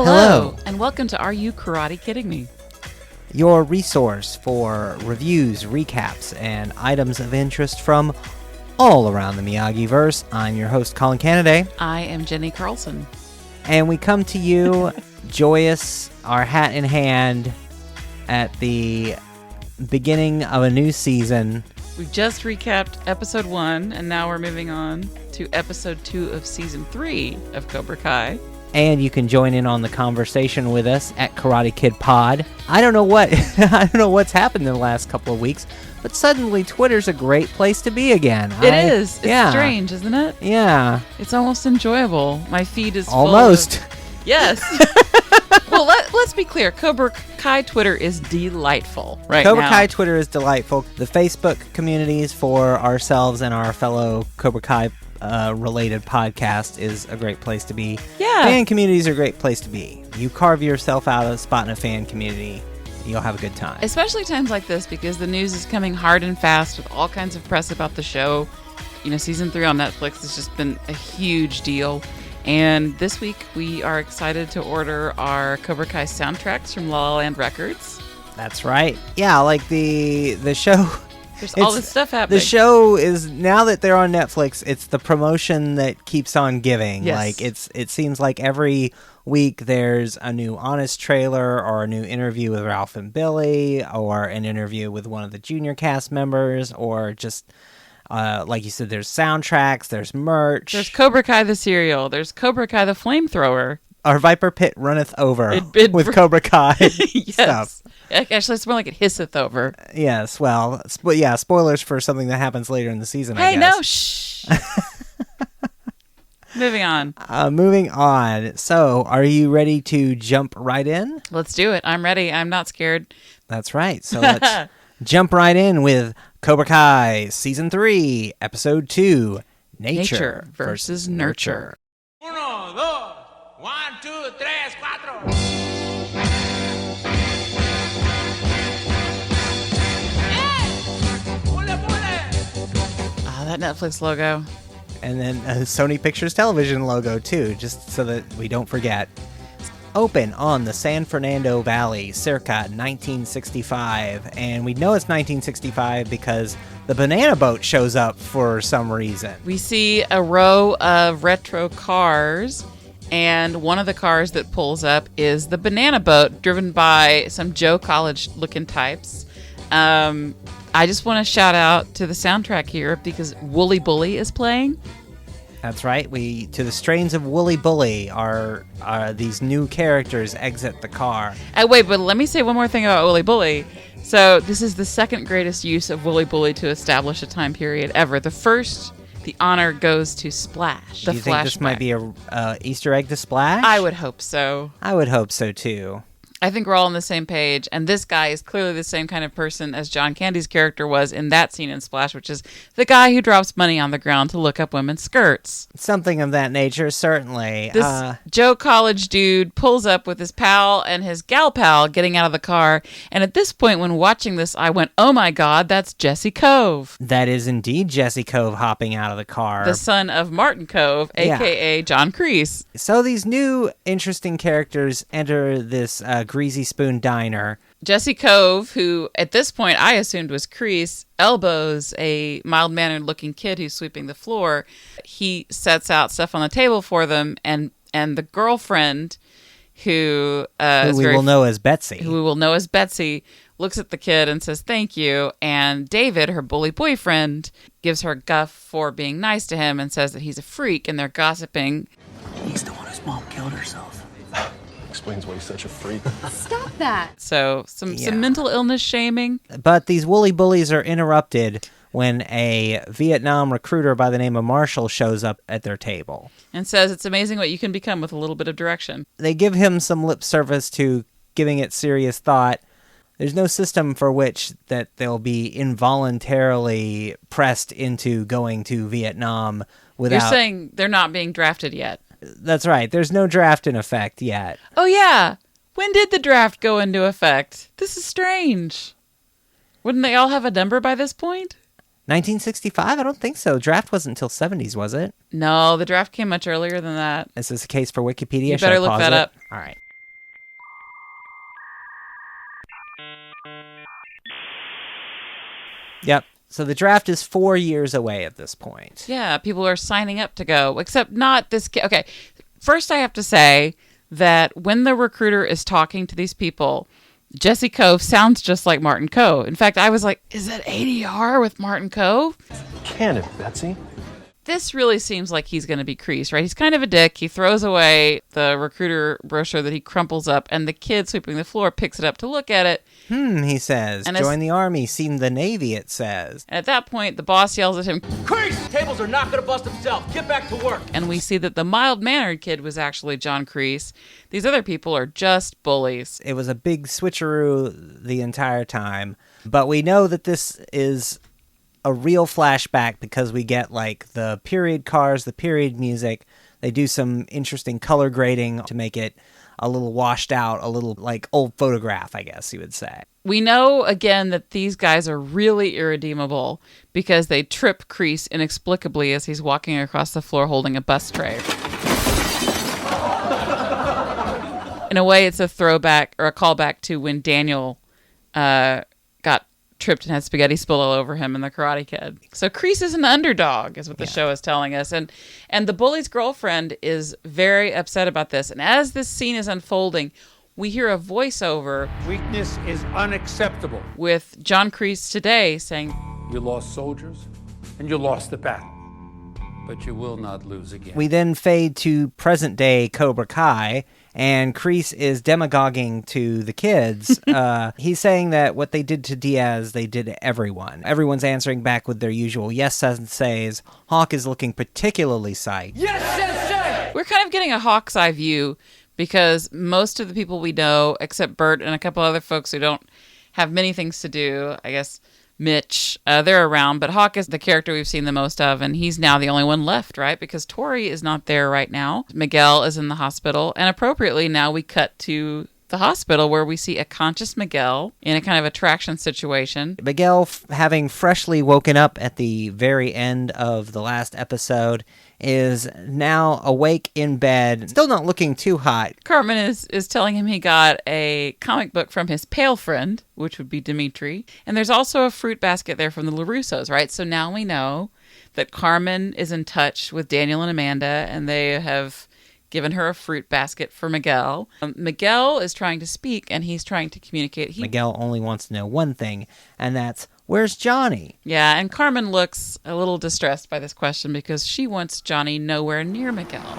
Hello, and welcome to Are You Karate Kidding Me? Your resource for reviews, recaps, and items of interest from all around the Miyagi-verse. I'm your host, Colin Canaday. I am Jenny Carlson. And we come to you joyous, our hat in hand, at the beginning of a new season. We've just recapped episode 1, and now we're moving on to episode 2 of season 3 of Cobra Kai. And you can join in on the conversation with us at Karate Kid Pod. I don't know what's happened in the last couple of weeks, but suddenly Twitter's a great place to be again. It is. It's strange, isn't it? Yeah. It's almost enjoyable. My feed is almost. Full of... Yes. Well, let's be clear. Cobra Kai Twitter is delightful right Cobra now. Kai Twitter is delightful. The Facebook communities for ourselves and our fellow Cobra Kai related podcast is a great place to be. Yeah. Fan communities are a great place to be. You carve yourself out a spot in a fan community, you'll have a good time. Especially times like this, because the news is coming hard and fast with all kinds of press about the show. You know, season 3 on Netflix has just been a huge deal. And this week we are excited to order our Cobra Kai soundtracks from La La Land Records. That's right. Yeah, like the show. There's all this stuff happening. The show is, now that they're on Netflix, it's the promotion that keeps on giving. Yes. Like it seems like every week there's a new Honest trailer or a new interview with Ralph and Billy or an interview with one of the junior cast members or just like you said, there's soundtracks, there's merch. There's Cobra Kai the cereal. There's Cobra Kai the flamethrower. Our Viper Pit runneth over with Cobra Kai yes. stuff. Actually, it's more like it hisseth over. Yes, well, spoilers for something that happens later in the season, Hey, I guess. no, shh. Moving on. Moving on. So, are you ready to jump right in? Let's do it. I'm ready. I'm not scared. That's right. So, let's jump right in with Cobra Kai Season 3, Episode 2, Nature versus Nurture. 1, 2, 1, 2, 3, 4. That Netflix logo. And then a Sony Pictures Television logo, too, just so that we don't forget. Open on the San Fernando Valley, circa 1965. And we know it's 1965 because the banana boat shows up for some reason. We see a row of retro cars, and one of the cars that pulls up is the banana boat, driven by some Joe College-looking types. I just want to shout out to the soundtrack here because Wooly Bully is playing. That's right. To the strains of Wooly Bully are these new characters exit the car. Wait, but let me say one more thing about Wooly Bully. So this is the second greatest use of Wooly Bully to establish a time period ever. The first, the honor goes to Splash. Do you think this might be a Easter egg to Splash? I would hope so. I would hope so too. I think we're all on the same page, and this guy is clearly the same kind of person as John Candy's character was in that scene in Splash, which is the guy who drops money on the ground to look up women's skirts. Something of that nature, certainly. This Joe College dude pulls up with his pal and his gal pal getting out of the car, and at this point when watching this, I went, oh my god, that's Jesse Cove. That is indeed Jesse Cove hopping out of the car. The son of Martin Cove, a.k.a. John Kreese. So these new interesting characters enter this Greasy Spoon Diner. Jesse Cove, who at this point I assumed was Kreese, elbows a mild-mannered looking kid who's sweeping the floor. He sets out stuff on the table for them, and the girlfriend, who we will know as Betsy, looks at the kid and says thank you, and David, her bully boyfriend, gives her a guff for being nice to him and says that he's a freak, and they're gossiping. He's the one whose mom killed herself. Explains why he's such a freak. Stop that. So some mental illness shaming. But these Wooly Bullies are interrupted when a Vietnam recruiter by the name of Marshall shows up at their table. And says it's amazing what you can become with a little bit of direction. They give him some lip service to giving it serious thought. There's no system for which that they'll be involuntarily pressed into going to Vietnam without... You're saying they're not being drafted yet. That's right. There's no draft in effect yet. Oh, yeah. When did the draft go into effect? This is strange. Wouldn't they all have a number by this point? 1965? I don't think so. Draft wasn't until 70s, was it? No, the draft came much earlier than that. Is this a case for Wikipedia? You better look that up. All right. So the draft is 4 years away at this point. Yeah, people are signing up to go, except not this kid. Okay, first I have to say that when the recruiter is talking to these people, Jesse Cove sounds just like Martin Cove. In fact, I was like, is that ADR with Martin Cove? Can it, Betsy? This really seems like he's going to be Kreese, right? He's kind of a dick. He throws away the recruiter brochure that he crumples up, and the kid sweeping the floor picks it up to look at it. He says. And Join the army, seen the Navy, it says. And at that point, the boss yells at him, Kreese! Tables are not gonna bust themselves. Get back to work. and we see that the mild-mannered kid was actually John Kreese. These other people are just bullies. It was a big switcheroo the entire time. But we know that this is a real flashback because we get like the period cars, the period music. They do some interesting color grading to make it a little washed out, a little like old photograph, I guess you would say. We know, again, that these guys are really irredeemable because they trip Kreese inexplicably as he's walking across the floor holding a bus tray. In a way, it's a throwback or a callback to when Daniel got tripped and had spaghetti spilled all over him in The Karate Kid. So Kreese is an underdog, is what the show is telling us. And the bully's girlfriend is very upset about this. And as this scene is unfolding, we hear a voiceover Weakness is unacceptable. with John Kreese today saying, You lost soldiers, and you lost the battle. But you will not lose again. We then fade to present day Cobra Kai, and Kreese is demagoguing to the kids. He's saying that what they did to Diaz, they did to everyone. Everyone's answering back with their usual yes senseis. Hawk is looking particularly psyched. Yes, sensei! we're kind of getting a hawk's eye view because most of the people we know, except Bert and a couple other folks who don't have many things to do, I guess Mitch, they're around, but Hawk is the character we've seen the most of, and he's now the only one left, right? Because Tori is not there right now. Miguel is in the hospital, and appropriately now we cut to the hospital where we see a conscious Miguel in a kind of attraction situation. Miguel, having freshly woken up at the very end of the last episode, is now awake in bed, still not looking too hot. Cartman is telling him he got a comic book from his pale friend, which would be Dimitri. And there's also a fruit basket there from the LaRussos, right? So now we know that Carmen is in touch with Daniel and Amanda, and they have given her a fruit basket for Miguel. Miguel is trying to speak, and he's trying to communicate. Miguel only wants to know one thing, and that's, where's Johnny? Yeah, and Carmen looks a little distressed by this question because she wants Johnny nowhere near Miguel.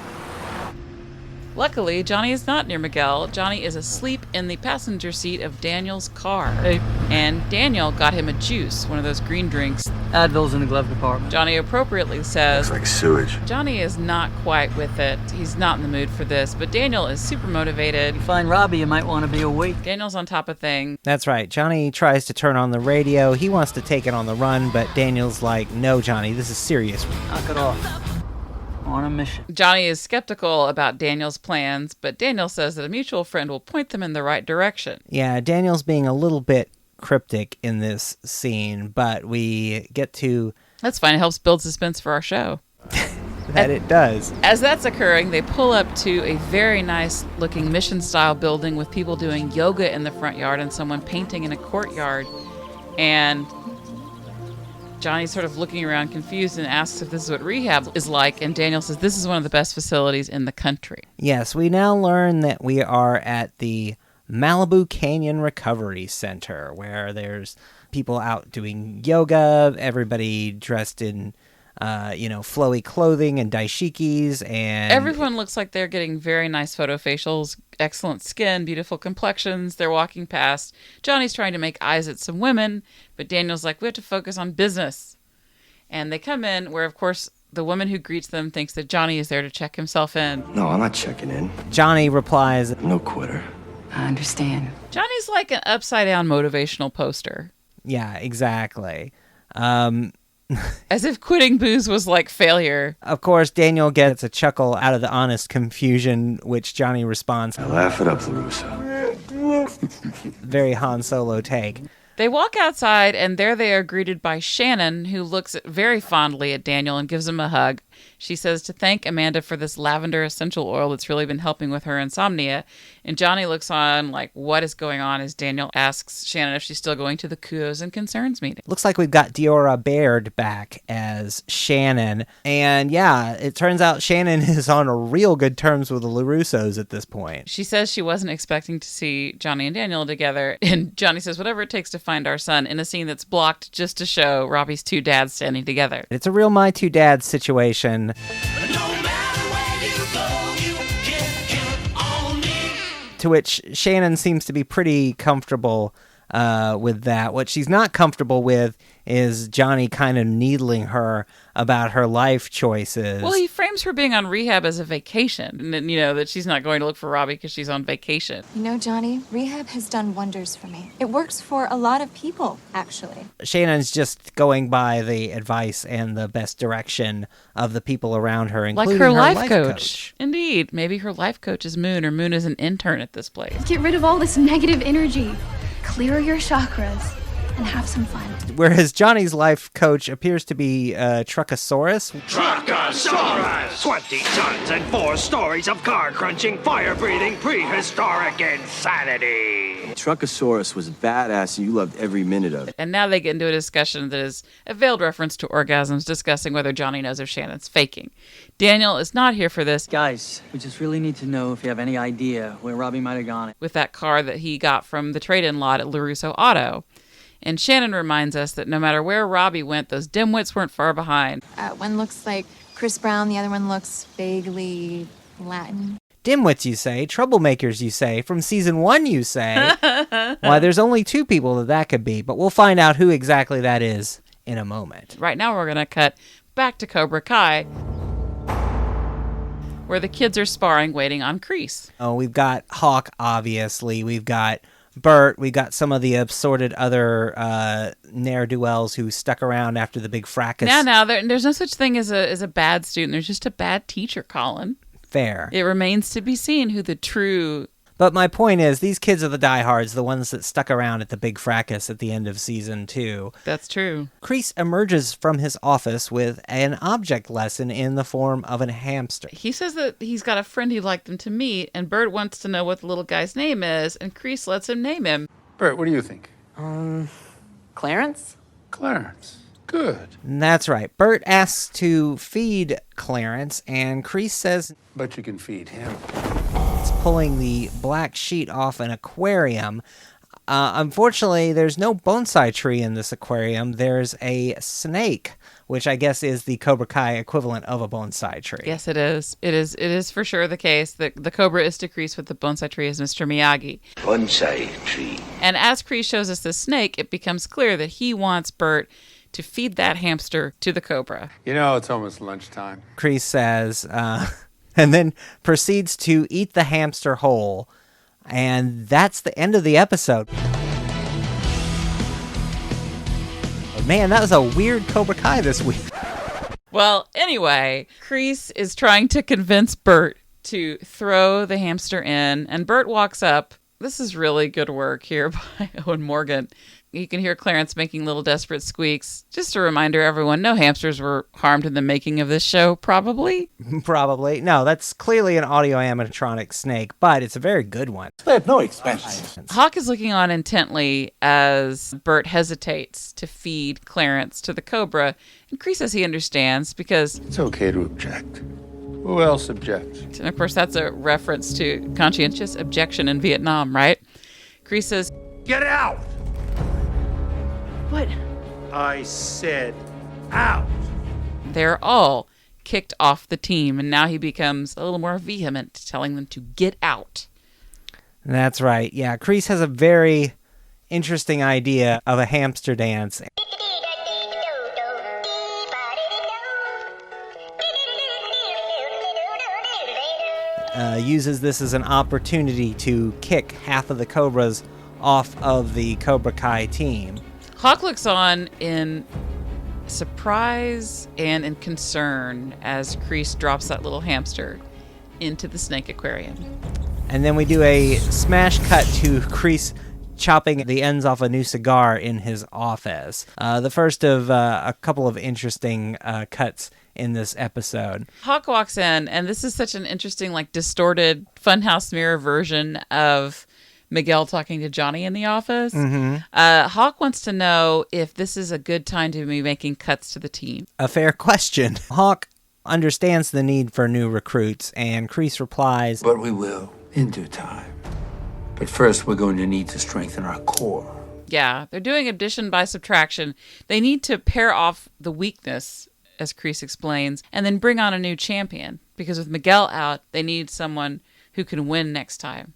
Luckily, Johnny is not near Miguel. Johnny is asleep in the passenger seat of Daniel's car. Hey. And Daniel got him a juice, one of those green drinks. Advil's in the glove compartment. Johnny appropriately says, Like sewage. Johnny is not quite with it. He's not in the mood for this, but Daniel is super motivated. Find Robbie, you might want to be awake. Daniel's on top of things. That's right. Johnny tries to turn on the radio. He wants to take it on the run, but Daniel's like, no, Johnny, this is serious. Knock it off. On a mission. Johnny is skeptical about Daniel's plans, but Daniel says that a mutual friend will point them in the right direction. Yeah, Daniel's being a little bit cryptic in this scene, but we get to That's fine. It helps build suspense for our show. that it does. As that's occurring, they pull up to a very nice looking mission style building with people doing yoga in the front yard and someone painting in a courtyard. And Johnny's sort of looking around confused and asks if this is what rehab is like. And Daniel says this is one of the best facilities in the country. Yes, we now learn that we are at the Malibu Canyon Recovery Center, where there's people out doing yoga, everybody dressed in flowy clothing and daishikis, and Everyone looks like they're getting very nice photo facials, excellent skin, beautiful complexions. They're walking past. Johnny's trying to make eyes at some women, but Daniel's like, we have to focus on business. And they come in where, of course, the woman who greets them thinks that Johnny is there to check himself in. No, I'm not checking in. Johnny replies, I'm no quitter. I understand. Johnny's like an upside-down motivational poster. yeah, exactly. As if quitting booze was like failure. Of course, Daniel gets a chuckle out of the honest confusion, which Johnny responds, Now laugh it up, LaRusso. very Han Solo take. They walk outside, and there they are greeted by Shannon, who looks very fondly at Daniel and gives him a hug. She says to thank Amanda for this lavender essential oil that's really been helping with her insomnia. And Johnny looks on like, what is going on, as Daniel asks Shannon if she's still going to the Kudos and Concerns meeting. Looks like we've got Diora Baird back as Shannon. And yeah, it turns out Shannon is on a real good terms with the LaRussos at this point. She says she wasn't expecting to see Johnny and Daniel together. And Johnny says, whatever it takes to find our son, in a scene that's blocked just to show Robbie's two dads standing together. It's a real My Two Dads situation. To which Shannon seems to be pretty comfortable with that. What she's not comfortable with is Johnny kind of needling her about her life choices. Well, he frames her being on rehab as a vacation, and then, that she's not going to look for Robbie because she's on vacation. You know, Johnny, rehab has done wonders for me. It works for a lot of people, actually. Shannon's just going by the advice and the best direction of the people around her, including like her life coach. Indeed. Maybe her life coach is Moon, or Moon is an intern at this place. Get rid of all this negative energy. Clear your chakras and have some fun. Whereas Johnny's life coach appears to be Truckosaurus. Truckosaurus! 20 tons and 4 stories of car-crunching, fire-breathing, prehistoric insanity! Truckosaurus was badass and you loved every minute of it. And now they get into a discussion that is a veiled reference to orgasms, discussing whether Johnny knows if Shannon's faking. Daniel is not here for this. Guys, we just really need to know if you have any idea where Robbie might have gone. With that car that he got from the trade-in lot at LaRusso Auto. And Shannon reminds us that no matter where Robbie went, those dimwits weren't far behind. One looks like Chris Brown, the other one looks vaguely Latin. Dimwits, you say. Troublemakers, you say. From season 1, you say. Why, there's only 2 people that could be, but we'll find out who exactly that is in a moment. Right now we're going to cut back to Cobra Kai, where the kids are sparring, waiting on Kreese. Oh, we've got Hawk, obviously. We've got Bert. We got some of the assorted other ne'er-do-wells who stuck around after the big fracas. Now, there's no such thing as a bad student. There's just a bad teacher, Colin. Fair. It remains to be seen who the true... But my point is, these kids are the diehards, the ones that stuck around at the big fracas at the end of season 2. That's true. Kreese emerges from his office with an object lesson in the form of a hamster. He says that he's got a friend he'd like them to meet, and Bert wants to know what the little guy's name is, and Kreese lets him name him. Bert, what do you think? Clarence? Clarence. Good. That's right. Bert asks to feed Clarence, and Kreese says... But you can feed him. It's pulling the black sheet off an aquarium. Unfortunately, there's no bonsai tree in this aquarium. There's a snake, which I guess is the Cobra Kai equivalent of a bonsai tree. Yes, it is. It is for sure the case that the Cobra is to Kreese what the bonsai tree is Mr. Miyagi. Bonsai tree. And as Kreese shows us the snake, it becomes clear that he wants Bert to feed that hamster to the Cobra. It's almost lunchtime. Kreese says, and then proceeds to eat the hamster whole. And that's the end of the episode. Man, that was a weird Cobra Kai this week. Well, anyway, Kreese is trying to convince Bert to throw the hamster in, and Bert walks up. This is really good work here by Owen Morgan. You can hear Clarence making little desperate squeaks. Just a reminder, everyone, no hamsters were harmed in the making of this show, probably? Probably. No, that's clearly an audio animatronic snake, but it's a very good one. Spared no expense. Hawk is looking on intently as Bert hesitates to feed Clarence to the Cobra, and Kreese says he understands because... It's okay to object. Who else objects? And of course, that's a reference to conscientious objection in Vietnam, right? Kreese says, Get out! What? I said out! they're all kicked off the team, and now he becomes a little more vehement, telling them to get out. That's right. Yeah, Kreese has a very interesting idea of a hamster dance. Uses this as an opportunity to kick half of the Cobras off of the Cobra Kai team. Hawk looks on in surprise and in concern as Kreese drops that little hamster into the snake aquarium. And then we do a smash cut to Kreese chopping the ends off a new cigar in his office. The first of a couple of interesting cuts in this episode. Hawk walks in, and this is such an interesting, like, distorted funhouse mirror version of Miguel talking to Johnny in the office. Hawk wants to know if this is a good time to be making cuts to the team. A fair question. Hawk understands the need for new recruits, and Kreese replies, "But we will, in due time. But first, we're going to need to strengthen our core." Yeah, they're doing addition by subtraction. They need to pair off the weakness, as Kreese explains, and then bring on a new champion. Because with Miguel out, they need someone who can win next time.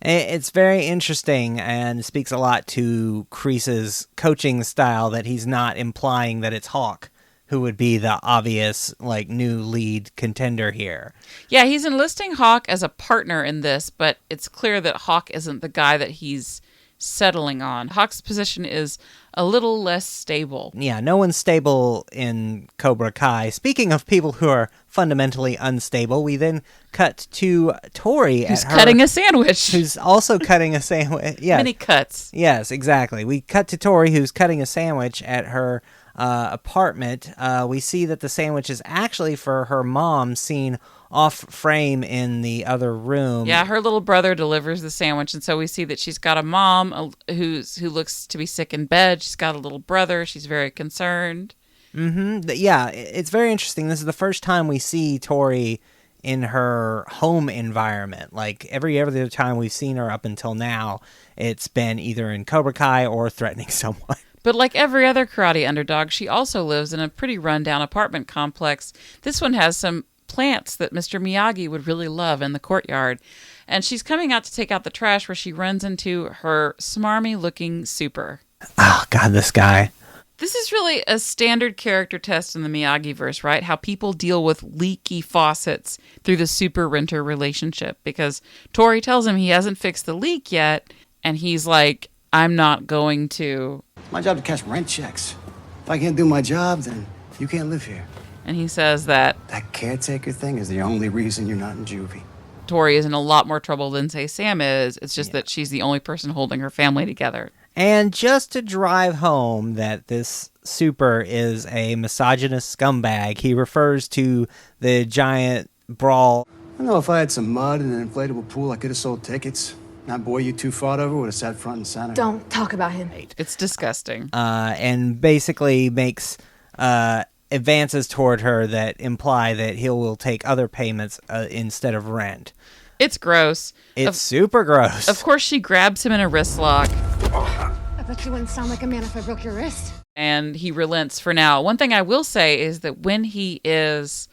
It's very interesting and speaks a lot to Kreese's coaching style that he's not implying that it's Hawk who would be the obvious, like, new lead contender here. Yeah, he's enlisting Hawk as a partner in this, but it's clear that Hawk isn't the guy that he's settling on. Hawk's position is a little less stable. Yeah, no one's stable in Cobra Kai. Speaking of people who are fundamentally unstable, we then cut to Tori. Who's cutting a sandwich. Who's also cutting a sandwich. Yes. Many cuts. Yes, exactly. We cut to Tori, who's cutting a sandwich at her apartment. We see that the sandwich is actually for her mom, seen off frame in the other room. Yeah, her little brother delivers the sandwich, and so we see that she's got a mom who looks to be sick in bed. She's got a little brother. She's very concerned. Yeah, it's very interesting. This is the first time we see Tori in her home environment. Like, every other time we've seen her up until now, it's been either in Cobra Kai or threatening someone. But like every other karate underdog, she also lives in a pretty rundown apartment complex. This one has some plants that Mr. Miyagi would really love in the courtyard. And she's coming out to take out the trash where she runs into her smarmy-looking super. Oh, God, this guy. This is really a standard character test in the Miyagi-verse, right? How people deal with leaky faucets through the super-renter relationship. Because Tori tells him he hasn't fixed the leak yet, and he's like, I'm not going to. My job to cash rent checks. If I can't do my job, then you can't live here. And he says that caretaker thing is the only reason you're not in juvie. Tori is in a lot more trouble than, say, Sam is. It's just that she's the only person holding her family together. And just to drive home that this super is a misogynist scumbag, he refers to the giant brawl. I know if I had some mud and an inflatable pool, I could have sold tickets. That boy you two fought over would have sat front and center. Don't talk about him. It's disgusting. And basically makes advances toward her that imply that he will take other payments instead of rent. It's gross. It's super gross. Of course, she grabs him in a wrist lock. I bet you wouldn't sound like a man if I broke your wrist. And he relents for now. One thing I will say is that when he is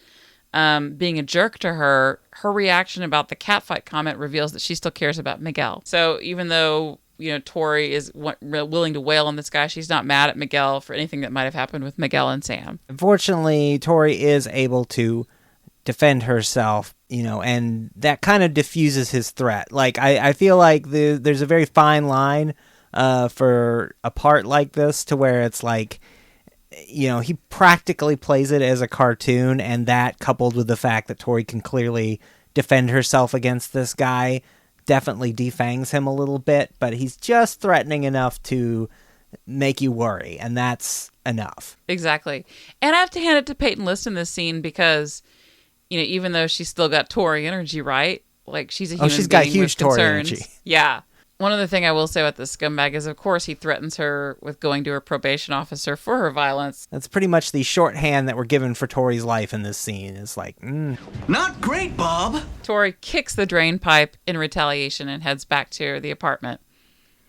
being a jerk to her, her reaction about the catfight comment reveals that she still cares about Miguel. So even though, Tori is willing to wail on this guy, she's not mad at Miguel for anything that might have happened with Miguel and Sam. Unfortunately, Tori is able to defend herself, and that kind of diffuses his threat. Like, I feel like there's a very fine line for a part like this to where it's like, he practically plays it as a cartoon, and that coupled with the fact that Tori can clearly defend herself against this guy definitely defangs him a little bit, but he's just threatening enough to make you worry, and that's enough. Exactly. And I have to hand it to Peyton List in this scene because, even though she's still got Tori energy, right? Like, she's a human being. She's got huge Tori energy. Yeah. One other thing I will say about this scumbag is, of course, he threatens her with going to her probation officer for her violence. That's pretty much the shorthand that we're given for Tori's life in this scene. It's like, Not great, Bob. Tori kicks the drain pipe in retaliation and heads back to the apartment.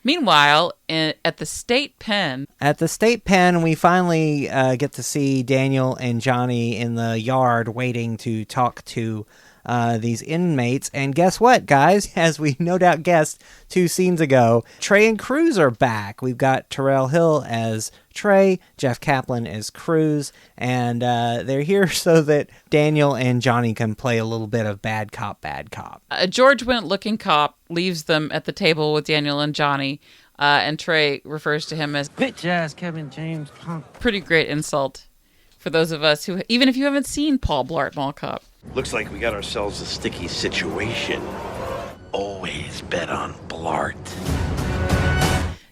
Meanwhile, at the state pen... At the state pen, we finally get to see Daniel and Johnny in the yard waiting to talk to these inmates. And guess what, guys? As we no doubt guessed 2 scenes ago, Trey and Cruz are back. We've got Terrell Hill as Trey, Jeff Kaplan as Cruz, and they're here so that Daniel and Johnny can play a little bit of bad cop, bad cop. A George Wendt-looking cop leaves them at the table with Daniel and Johnny, and Trey refers to him as bitch-ass Kevin James punk. Pretty great insult for those of us who, even if you haven't seen Paul Blart Mall Cop. Looks like we got ourselves a sticky situation. Always bet on Blart.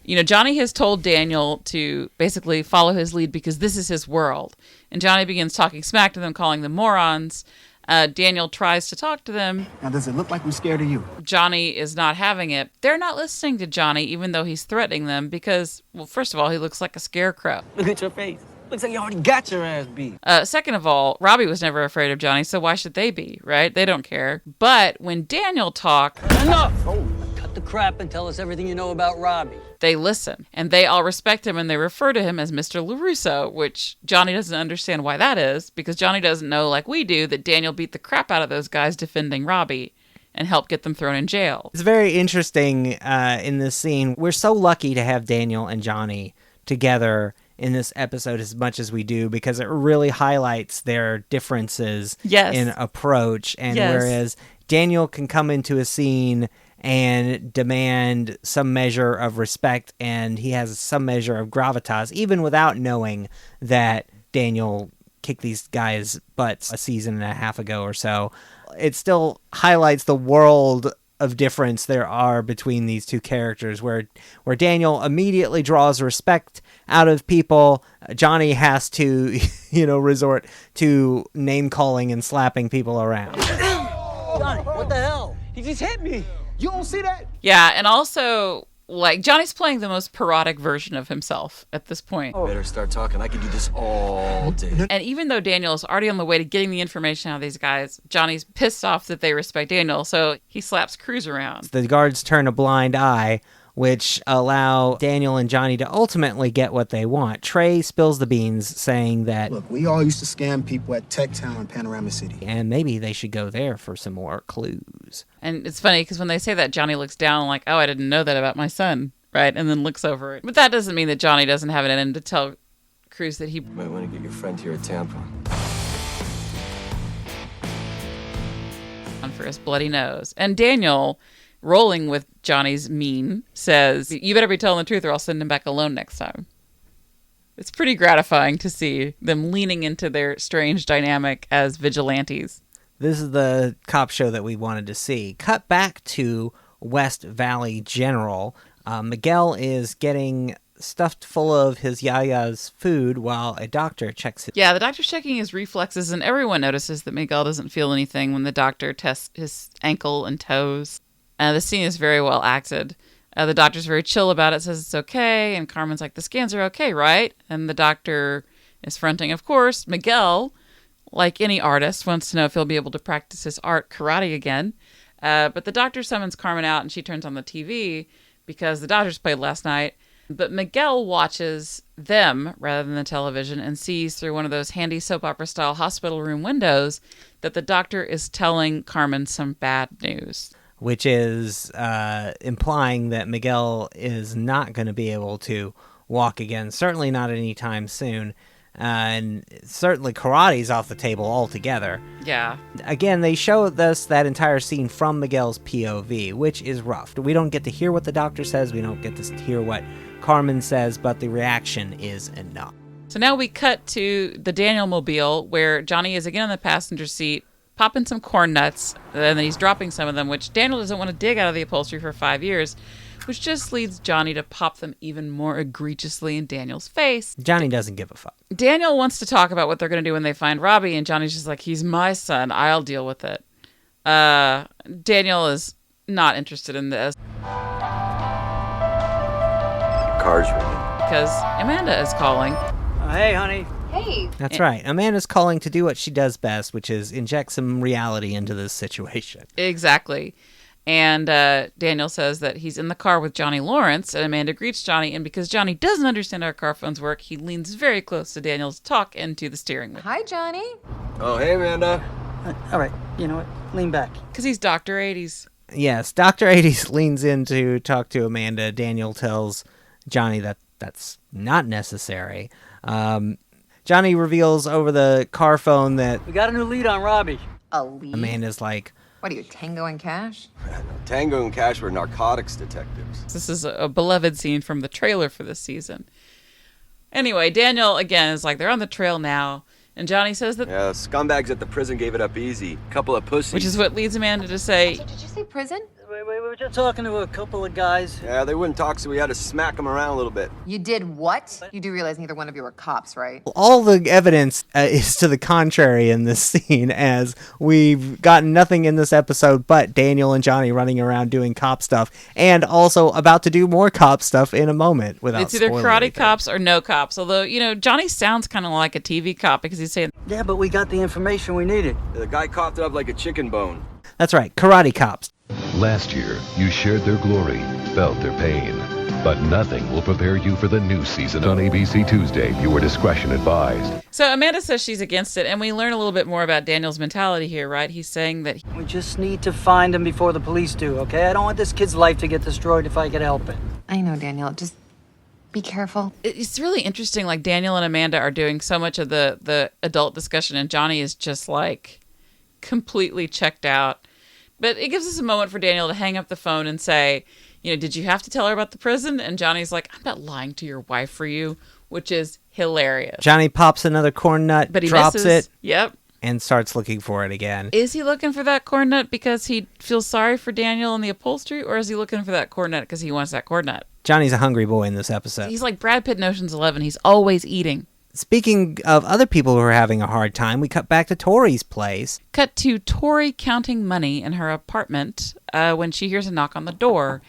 Johnny has told Daniel to basically follow his lead because this is his world. And Johnny begins talking smack to them, calling them morons. Daniel tries to talk to them. Now, does it look like we're scared of you? Johnny is not having it. They're not listening to Johnny, even though he's threatening them because, well, first of all, he looks like a scarecrow. Look at your face. Looks like you already got your ass beat. Second of all, Robbie was never afraid of Johnny, so why should they be, right? They don't care. But when Daniel talks, Enough! Oh, cut the crap and tell us everything you know about Robbie. they listen. And they all respect him and they refer to him as Mr. LaRusso, which Johnny doesn't understand why that is, because Johnny doesn't know, like we do, that Daniel beat the crap out of those guys defending Robbie and helped get them thrown in jail. It's very interesting in this scene. We're so lucky to have Daniel and Johnny together in this episode as much as we do, because it really highlights their differences in approach. And whereas Daniel can come into a scene and demand some measure of respect, and he has some measure of gravitas, even without knowing that Daniel kicked these guys' butts a season and a half ago or so, it still highlights the world of difference there are between these two characters, where Daniel immediately draws respect out of people. Johnny has to, resort to name calling and slapping people around. Johnny, what the hell? He just hit me. You don't see that? Yeah, and also, like, Johnny's playing the most parodic version of himself at this point. Better start talking. I could do this all day. And even though Daniel is already on the way to getting the information out of these guys, Johnny's pissed off that they respect Daniel, so he slaps Cruz around. The guards turn a blind eye, which allow Daniel and Johnny to ultimately get what they want. Trey spills the beans, saying that, Look, we all used to scam people at Tech Town in Panorama City. And maybe they should go there for some more clues. And it's funny, because when they say that, Johnny looks down like, oh, I didn't know that about my son, right? And then looks over it. But that doesn't mean that Johnny doesn't have it in him to tell Cruz that he... You might want to get your friend here at Tampa. ...for his bloody nose. And Daniel, rolling with Johnny's mean, says, you better be telling the truth or I'll send him back alone next time. It's pretty gratifying to see them leaning into their strange dynamic as vigilantes. This is the cop show that we wanted to see. Cut back to West Valley General. Miguel is getting stuffed full of his Yaya's food while a doctor checks it. Yeah, the doctor's checking his reflexes, and everyone notices that Miguel doesn't feel anything when the doctor tests his ankle and toes. The scene is very well acted. The doctor's very chill about it, says it's okay, and Carmen's like, the scans are okay, right? And the doctor is fronting, of course. Miguel, like any artist, wants to know if he'll be able to practice his art karate again. But the doctor summons Carmen out, and she turns on the TV because the Dodgers played last night. But Miguel watches them rather than the television and sees through one of those handy soap opera style hospital room windows that the doctor is telling Carmen some bad news. Which is implying that Miguel is not going to be able to walk again, certainly not anytime soon. And certainly karate's off the table altogether. Yeah. Again, they show us that entire scene from Miguel's POV, which is rough. We don't get to hear what the doctor says. We don't get to hear what Carmen says, but the reaction is enough. So now we cut to the Daniel Mobile, where Johnny is again in the passenger seat, popping some corn nuts, and then he's dropping some of them, which Daniel doesn't want to dig out of the upholstery for 5 years, which just leads Johnny to pop them even more egregiously in Daniel's face. Johnny doesn't give a fuck. Daniel wants to talk about what they're going to do when they find Robbie, and Johnny's just like, he's my son, I'll deal with it. Daniel is not interested in this. Car's ringing. Because Amanda is calling. Hey, honey. Hey. That's right. Amanda's calling to do what she does best, which is inject some reality into this situation. Exactly. And Daniel says that he's in the car with Johnny Lawrence, and Amanda greets Johnny, and because Johnny doesn't understand how car phones work, he leans very close to Daniel to talk into the steering wheel. Hi, Johnny. Oh, hey, Amanda. All right, you know what? Lean back. Because he's Dr. 80s. Yes, Dr. 80s leans in to talk to Amanda. Daniel tells Johnny that that's not necessary. Johnny reveals over the car phone that... We got a new lead on Robbie. A lead? Amanda's like... What are you, Tango and Cash? Tango and Cash were narcotics detectives. This is a beloved scene from the trailer for this season. Anyway, Daniel, again, is like, they're on the trail now. And Johnny says that... Yeah, scumbags at the prison gave it up easy. Couple of pussies. Which is what leads Amanda to say... Did you say prison? We were just talking to a couple of guys. Yeah, they wouldn't talk, so we had to smack them around a little bit. You did what? You do realize neither one of you are cops, right? All the evidence is to the contrary in this scene, as we've gotten nothing in this episode but Daniel and Johnny running around doing cop stuff, and also about to do more cop stuff in a moment. Without it's either spoiling karate anything. cops or no cops. Although, Johnny sounds kind of like a TV cop because he's saying, Yeah, but we got the information we needed. The guy coughed it up like a chicken bone. That's right, karate cops. Last year, you shared their glory, felt their pain. But nothing will prepare you for the new season on ABC Tuesday. Viewer discretion advised. So Amanda says she's against it, and we learn a little bit more about Daniel's mentality here, right? He's saying that We just need to find him before the police do, okay? I don't want this kid's life to get destroyed if I can help it. I know, Daniel. Just be careful. It's really interesting. Like, Daniel and Amanda are doing so much of the adult discussion, and Johnny is just like completely checked out. But it gives us a moment for Daniel to hang up the phone and say, did you have to tell her about the prison? And Johnny's like, I'm not lying to your wife for you, which is hilarious. Johnny pops another corn nut, But he drops misses. it, Yep. and starts looking for it again. Is he looking for that corn nut because he feels sorry for Daniel and the upholstery, or is he looking for that corn nut because he wants that corn nut? Johnny's a hungry boy in this episode. He's like Brad Pitt in Ocean's 11. He's always eating. Speaking of other people who are having a hard time, we cut back to Tori's place. Cut to Tori counting money in her apartment when she hears a knock on the door.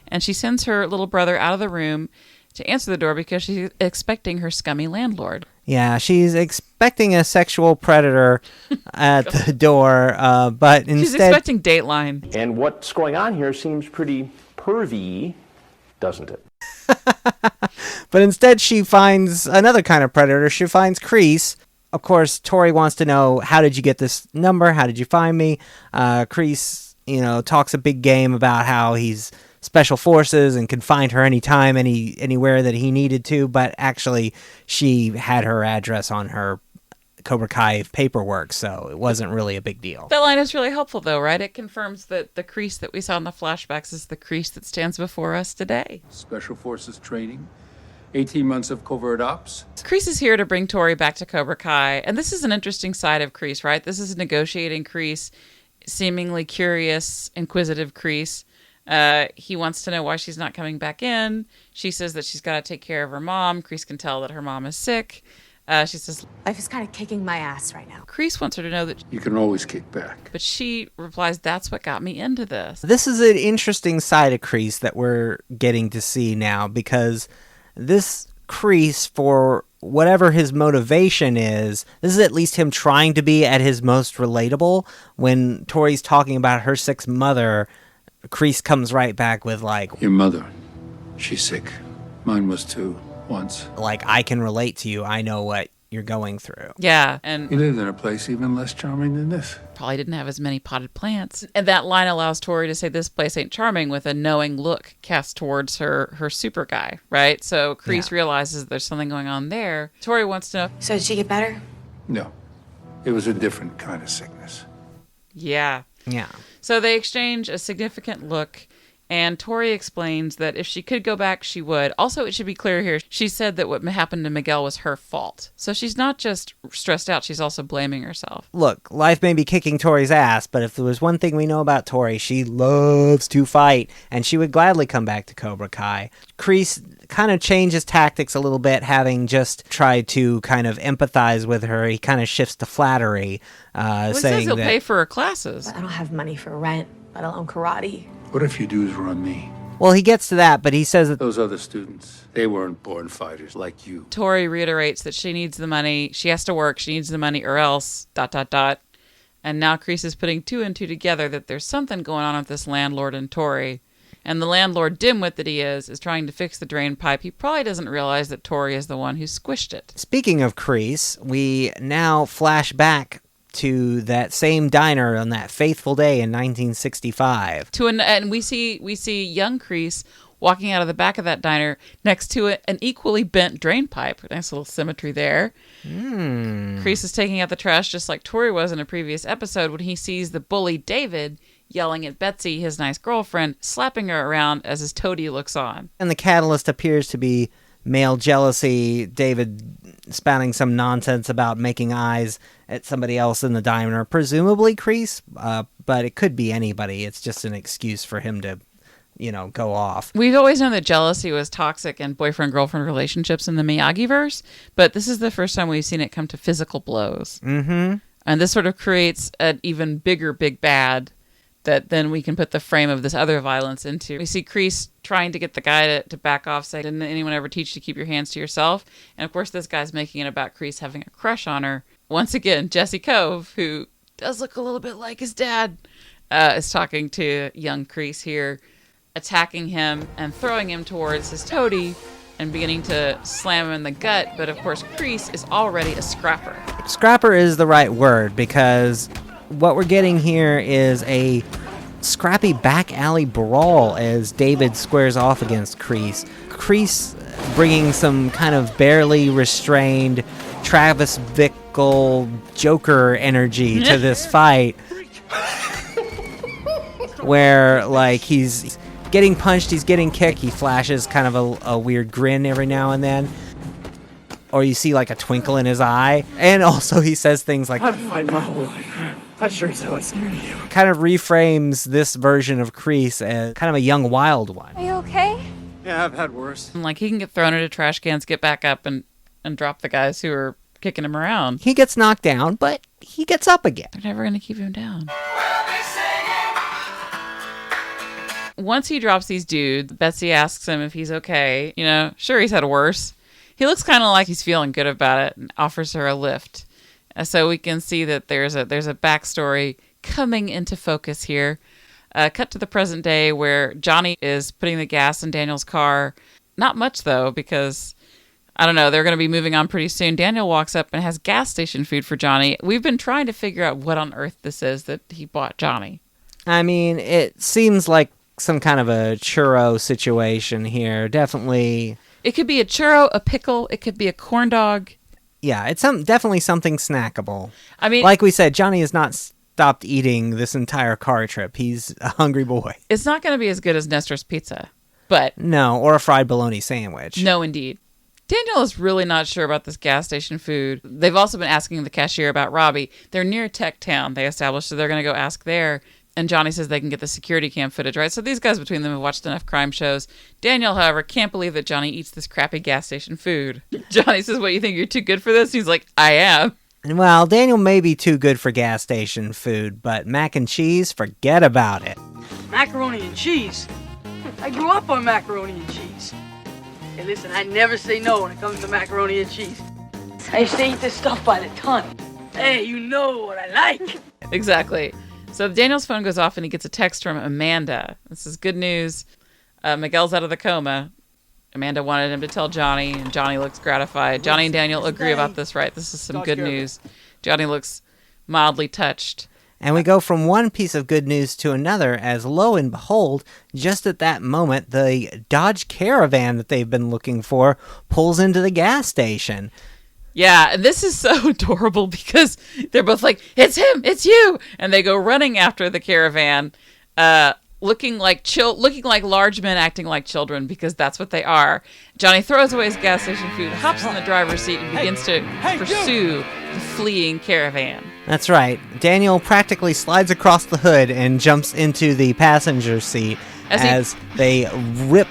And she sends her little brother out of the room to answer the door because she's expecting her scummy landlord. Yeah, she's expecting a sexual predator at the door, but instead... She's expecting Dateline. And what's going on here seems pretty pervy, doesn't it? But instead she finds another kind of predator. She finds Kreese. Of course, Tori wants to know, how did you get this number? How did you find me? Kreese, talks a big game about how he's special forces and can find her anytime, anywhere that he needed to, but actually she had her address on her Cobra Kai paperwork, so it wasn't really a big deal. That line is really helpful, though, right? It confirms that the Kreese that we saw in the flashbacks is the Kreese that stands before us today. Special Forces training, 18 months of covert ops. Kreese is here to bring Tori back to Cobra Kai, and this is an interesting side of Kreese, right? This is negotiating Kreese, seemingly curious, inquisitive Kreese. He wants to know why she's not coming back in. She says that she's got to take care of her mom. Kreese can tell that her mom is sick. She says, life is kind of kicking my ass right now. Kreese wants her to know that you can always kick back. But she replies, that's what got me into this. This is an interesting side of Kreese that we're getting to see now, because this Kreese, for whatever his motivation is, this is at least him trying to be at his most relatable. When Tori's talking about her sick mother, Kreese comes right back with like, your mother, she's sick. Mine was too, once. Like, I can relate to you. I know what you're going through. Yeah, and you lived in a place even less charming than this. Probably didn't have as many potted plants. And that line allows Tori to say this place ain't charming with a knowing look cast towards her super guy, right? So Kreese realizes there's something going on there. Tori wants to know, so did she get better? No. It was a different kind of sickness. Yeah. Yeah. So they exchange a significant look, and Tori explains that if she could go back, she would. Also, it should be clear here, she said that what happened to Miguel was her fault. So she's not just stressed out, she's also blaming herself. Look, life may be kicking Tori's ass, but if there was one thing we know about Tori, she loves to fight, and she would gladly come back to Cobra Kai. Kreese kind of changes tactics a little bit, having just tried to kind of empathize with her. He kind of shifts to flattery, Well, he saying says he'll that pay for her classes. I don't have money for rent, let alone karate. What if your dues were on me? Well, he gets to that, but he says that those other students, they weren't born fighters like you. Tori reiterates that she needs the money. She has to work. She needs the money or else ... And now Kreese is putting two and two together that there's something going on with this landlord and Tori. And the landlord, dimwit that he is trying to fix the drain pipe. He probably doesn't realize that Tori is the one who squished it. Speaking of Kreese, we now flash back to that same diner on that fateful day in 1965. And we see young Kreese walking out of the back of that diner next to an equally bent drain pipe. Nice little symmetry there. Kreese is taking out the trash just like Tori was in a previous episode when he sees the bully David yelling at Betsy, his nice girlfriend, slapping her around as his toady looks on. And the catalyst appears to be male jealousy, David spouting some nonsense about making eyes at somebody else in the diner, presumably Kreese, but it could be anybody. It's just an excuse for him to, go off. We've always known that jealousy was toxic in boyfriend-girlfriend relationships in the Miyagi-verse, but this is the first time we've seen it come to physical blows. Mm-hmm. And this sort of creates an even bigger big bad that then we can put the frame of this other violence into. We see Kreese trying to get the guy to back off, saying, didn't anyone ever teach you to keep your hands to yourself? And of course, this guy's making it about Kreese having a crush on her. Once again, Jesse Cove, who does look a little bit like his dad, is talking to young Kreese here, attacking him and throwing him towards his toady and beginning to slam him in the gut. But of course, Kreese is already a scrapper. Scrapper is the right word, because what we're getting here is a scrappy back alley brawl as David squares off against Kreese. Kreese bringing some kind of barely restrained Travis Bickle Joker energy to this fight, where like he's getting punched, he's getting kicked, he flashes kind of a weird grin every now and then, or you see like a twinkle in his eye, and also he says things like, I'd fight my whole life. I sure as hell I scared you. kind of reframes this version of Kreese as kind of a young wild one. Are you okay? Yeah, I've had worse. And like he can get thrown into trash cans, get back up and drop the guys who are kicking him around. He gets knocked down, but he gets up again. They're never going to keep him down. Once he drops these dudes, Betsy asks him if he's okay. Sure, he's had worse. He looks kind of like he's feeling good about it and offers her a lift. So we can see that there's a backstory coming into focus here. Cut to the present day where Johnny is putting the gas in Daniel's car. Not much, though, because, I don't know, they're going to be moving on pretty soon. Daniel walks up and has gas station food for Johnny. We've been trying to figure out what on earth this is that he bought Johnny. I mean, it seems like some kind of a churro situation here. Definitely. It could be a churro, a pickle. It could be a corn dog. Yeah, it's definitely something snackable. I mean, like we said, Johnny has not stopped eating this entire car trip. He's a hungry boy. It's not going to be as good as Nestor's Pizza, but... No, or a fried bologna sandwich. No, indeed. Daniel is really not sure about this gas station food. They've also been asking the cashier about Robbie. They're near Tech Town, they established, so they're going to go ask there. And Johnny says they can get the security cam footage, right? So these guys between them have watched enough crime shows. Daniel, however, can't believe that Johnny eats this crappy gas station food. Johnny says, what, you think you're too good for this? He's like, I am. Well, Daniel may be too good for gas station food, but mac and cheese, forget about it. Macaroni and cheese? I grew up on macaroni and cheese. Hey, listen, I never say no when it comes to macaroni and cheese. I used to eat this stuff by the ton. Hey, you know what I like. Exactly. So Daniel's phone goes off and he gets a text from Amanda. This is good news. Miguel's out of the coma. Amanda wanted him to tell Johnny, and Johnny looks gratified. Johnny and Daniel agree about this, right? This is some good news. Johnny looks mildly touched. And we go from one piece of good news to another as, lo and behold, just at that moment, the Dodge Caravan that they've been looking for pulls into the gas station. Yeah, and this is so adorable because they're both like, it's him, it's you! And they go running after the caravan, looking like large men acting like children, because that's what they are. Johnny throws away his gas station food, hops in the driver's seat, and begins to pursue the fleeing caravan. That's right. Daniel practically slides across the hood and jumps into the passenger seat as they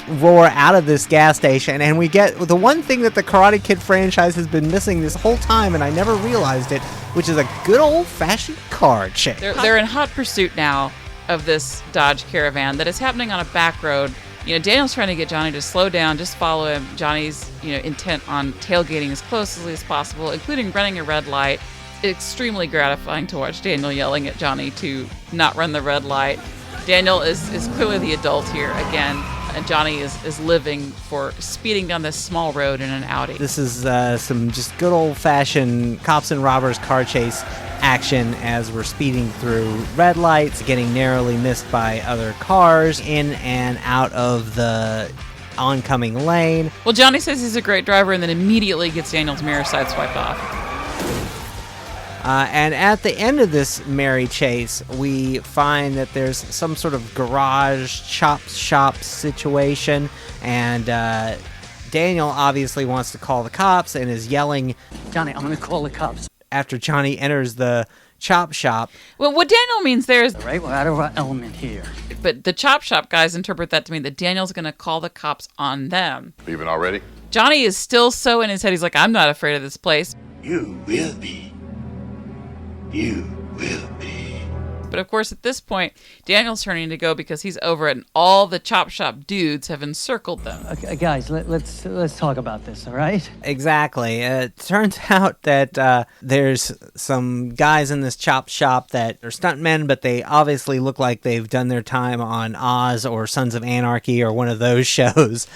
roar out of this gas station. And we get the one thing that the Karate Kid franchise has been missing this whole time, and I never realized it, which is a good old-fashioned car chase. They're in hot pursuit now of this Dodge Caravan that is happening on a back road. Daniel's trying to get Johnny to slow down, just follow him. Johnny's, intent on tailgating as closely as possible, including running a red light. Extremely gratifying to watch Daniel yelling at Johnny to not run the red light. Daniel is clearly the adult here again, and Johnny is living for speeding down this small road in an Audi. This is some just good old-fashioned cops and robbers car chase action as we're speeding through red lights, getting narrowly missed by other cars, in and out of the oncoming lane. Well, Johnny says he's a great driver and then immediately gets Daniel's mirror sideswiped off. And at the end of this merry chase, we find that there's some sort of garage chop shop situation, and Daniel obviously wants to call the cops and is yelling, Johnny, I'm going to call the cops. After Johnny enters the chop shop. Well, what Daniel means there is... Right, we're out of our element here. But the chop shop guys interpret that to mean that Daniel's going to call the cops on them. Leaving already? Johnny is still so in his head. He's like, I'm not afraid of this place. You will be. You will be. But of course, at this point, Daniel's turning to go because he's over it, and all the chop shop dudes have encircled them. Okay, guys, let's talk about this, all right? Exactly. It turns out that there's some guys in this chop shop that are stuntmen, but they obviously look like they've done their time on Oz or Sons of Anarchy or one of those shows.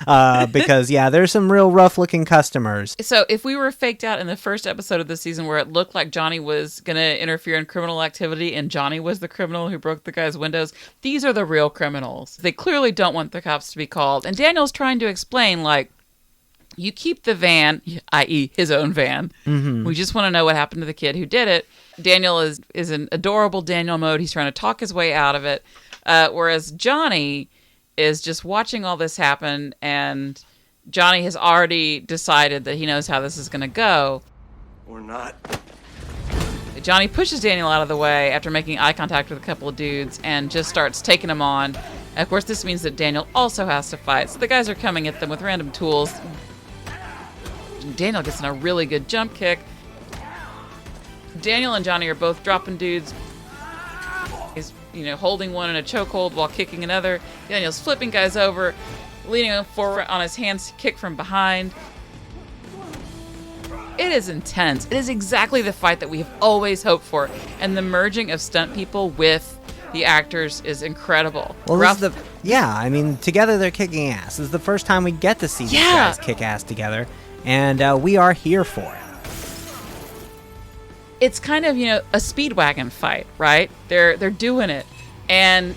Because, yeah, there's some real rough-looking customers. So if we were faked out in the first episode of the season where it looked like Johnny was going to interfere in criminal activity and Johnny was the criminal who broke the guy's windows, these are the real criminals. They clearly don't want the cops to be called. And Daniel's trying to explain, like, you keep the van, i.e. his own van. Mm-hmm. We just want to know what happened to the kid who did it. Daniel is in adorable Daniel mode. He's trying to talk his way out of it. Whereas Johnny is just watching all this happen, and Johnny has already decided that he knows how this is going to go. Or not. Johnny pushes Daniel out of the way after making eye contact with a couple of dudes and just starts taking him on. And of course, this means that Daniel also has to fight. So the guys are coming at them with random tools. Daniel gets in a really good jump kick. Daniel and Johnny are both dropping dudes. He's, holding one in a chokehold while kicking another. Daniel's flipping guys over, leaning him forward on his hands to kick from behind. It is intense. It is exactly the fight that we have always hoped for. And the merging of stunt people with the actors is incredible. Well, together they're kicking ass. This is the first time we get to see these guys kick ass together. And we are here for it. It's kind of, a Speedwagon fight, right? They're doing it. And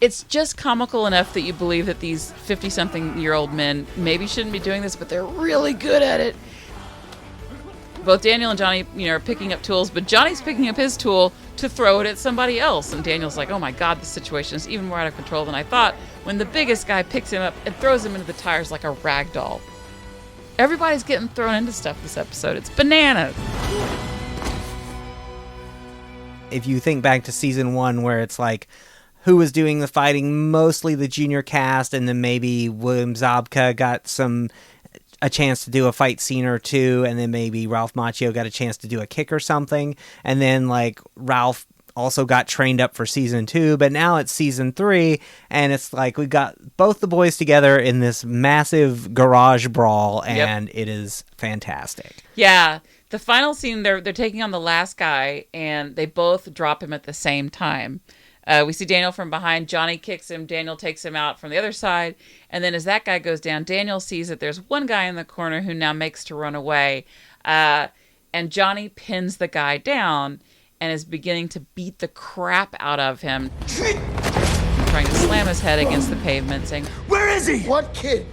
it's just comical enough that you believe that these 50-something-year-old men maybe shouldn't be doing this, but they're really good at it. Both Daniel and Johnny, are picking up tools, but Johnny's picking up his tool to throw it at somebody else. And Daniel's like, oh my God, this situation is even more out of control than I thought, when the biggest guy picks him up and throws him into the tires like a rag doll. Everybody's getting thrown into stuff this episode. It's bananas. If you think back to season 1 where it's like, who was doing the fighting? Mostly the junior cast, and then maybe William Zabka got a chance to do a fight scene or two, and then maybe Ralph Macchio got a chance to do a kick or something, and then like Ralph also got trained up for season 2, but now it's season 3, and it's like we got both the boys together in this massive garage brawl, and It is fantastic. Yeah. The final scene, they're taking on the last guy, and they both drop him at the same time. We see Daniel from behind. Johnny kicks him. Daniel takes him out from the other side. And then as that guy goes down, Daniel sees that there's one guy in the corner who now makes to run away. And Johnny pins the guy down and is beginning to beat the crap out of him, trying to slam his head against the pavement, saying, "Where is he? What kid?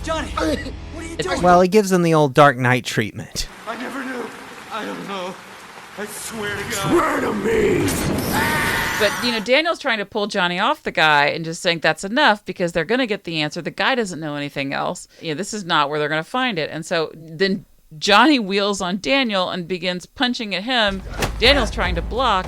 Johnny, what are you doing?" Well, he gives him the old Dark Knight treatment. I never knew. I don't know. I swear to God. Swear to me! But, Daniel's trying to pull Johnny off the guy and just saying that's enough because they're going to get the answer. The guy doesn't know anything else. This is not where they're going to find it. And so then Johnny wheels on Daniel and begins punching at him. Daniel's trying to block.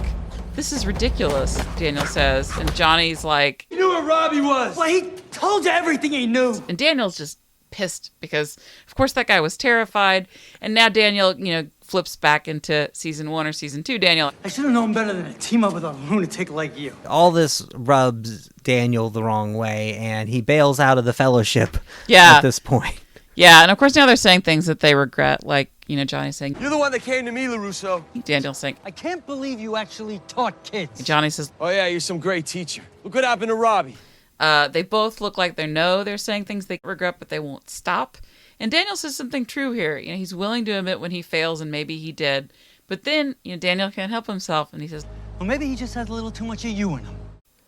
This is ridiculous, Daniel says. And Johnny's like... You knew where Robbie was! Well, he told you everything he knew! And Daniel's just pissed because, of course, that guy was terrified. And now Daniel, flips back into season 1 or season 2. Daniel, I should have known better than to team up with a lunatic like you. All this rubs Daniel the wrong way, and he bails out of the fellowship at this point. Yeah, and of course now they're saying things that they regret, like, Johnny's saying, "You're the one that came to me, LaRusso." Daniel's saying, "I can't believe you actually taught kids." Johnny says, "Oh yeah, you're some great teacher. Look what happened to Robbie." They both look like they're saying things they regret, but they won't stop. And Daniel says something true here. He's willing to admit when he fails, and maybe he did. But then, Daniel can't help himself, and he says, well, maybe he just has a little too much of you in him.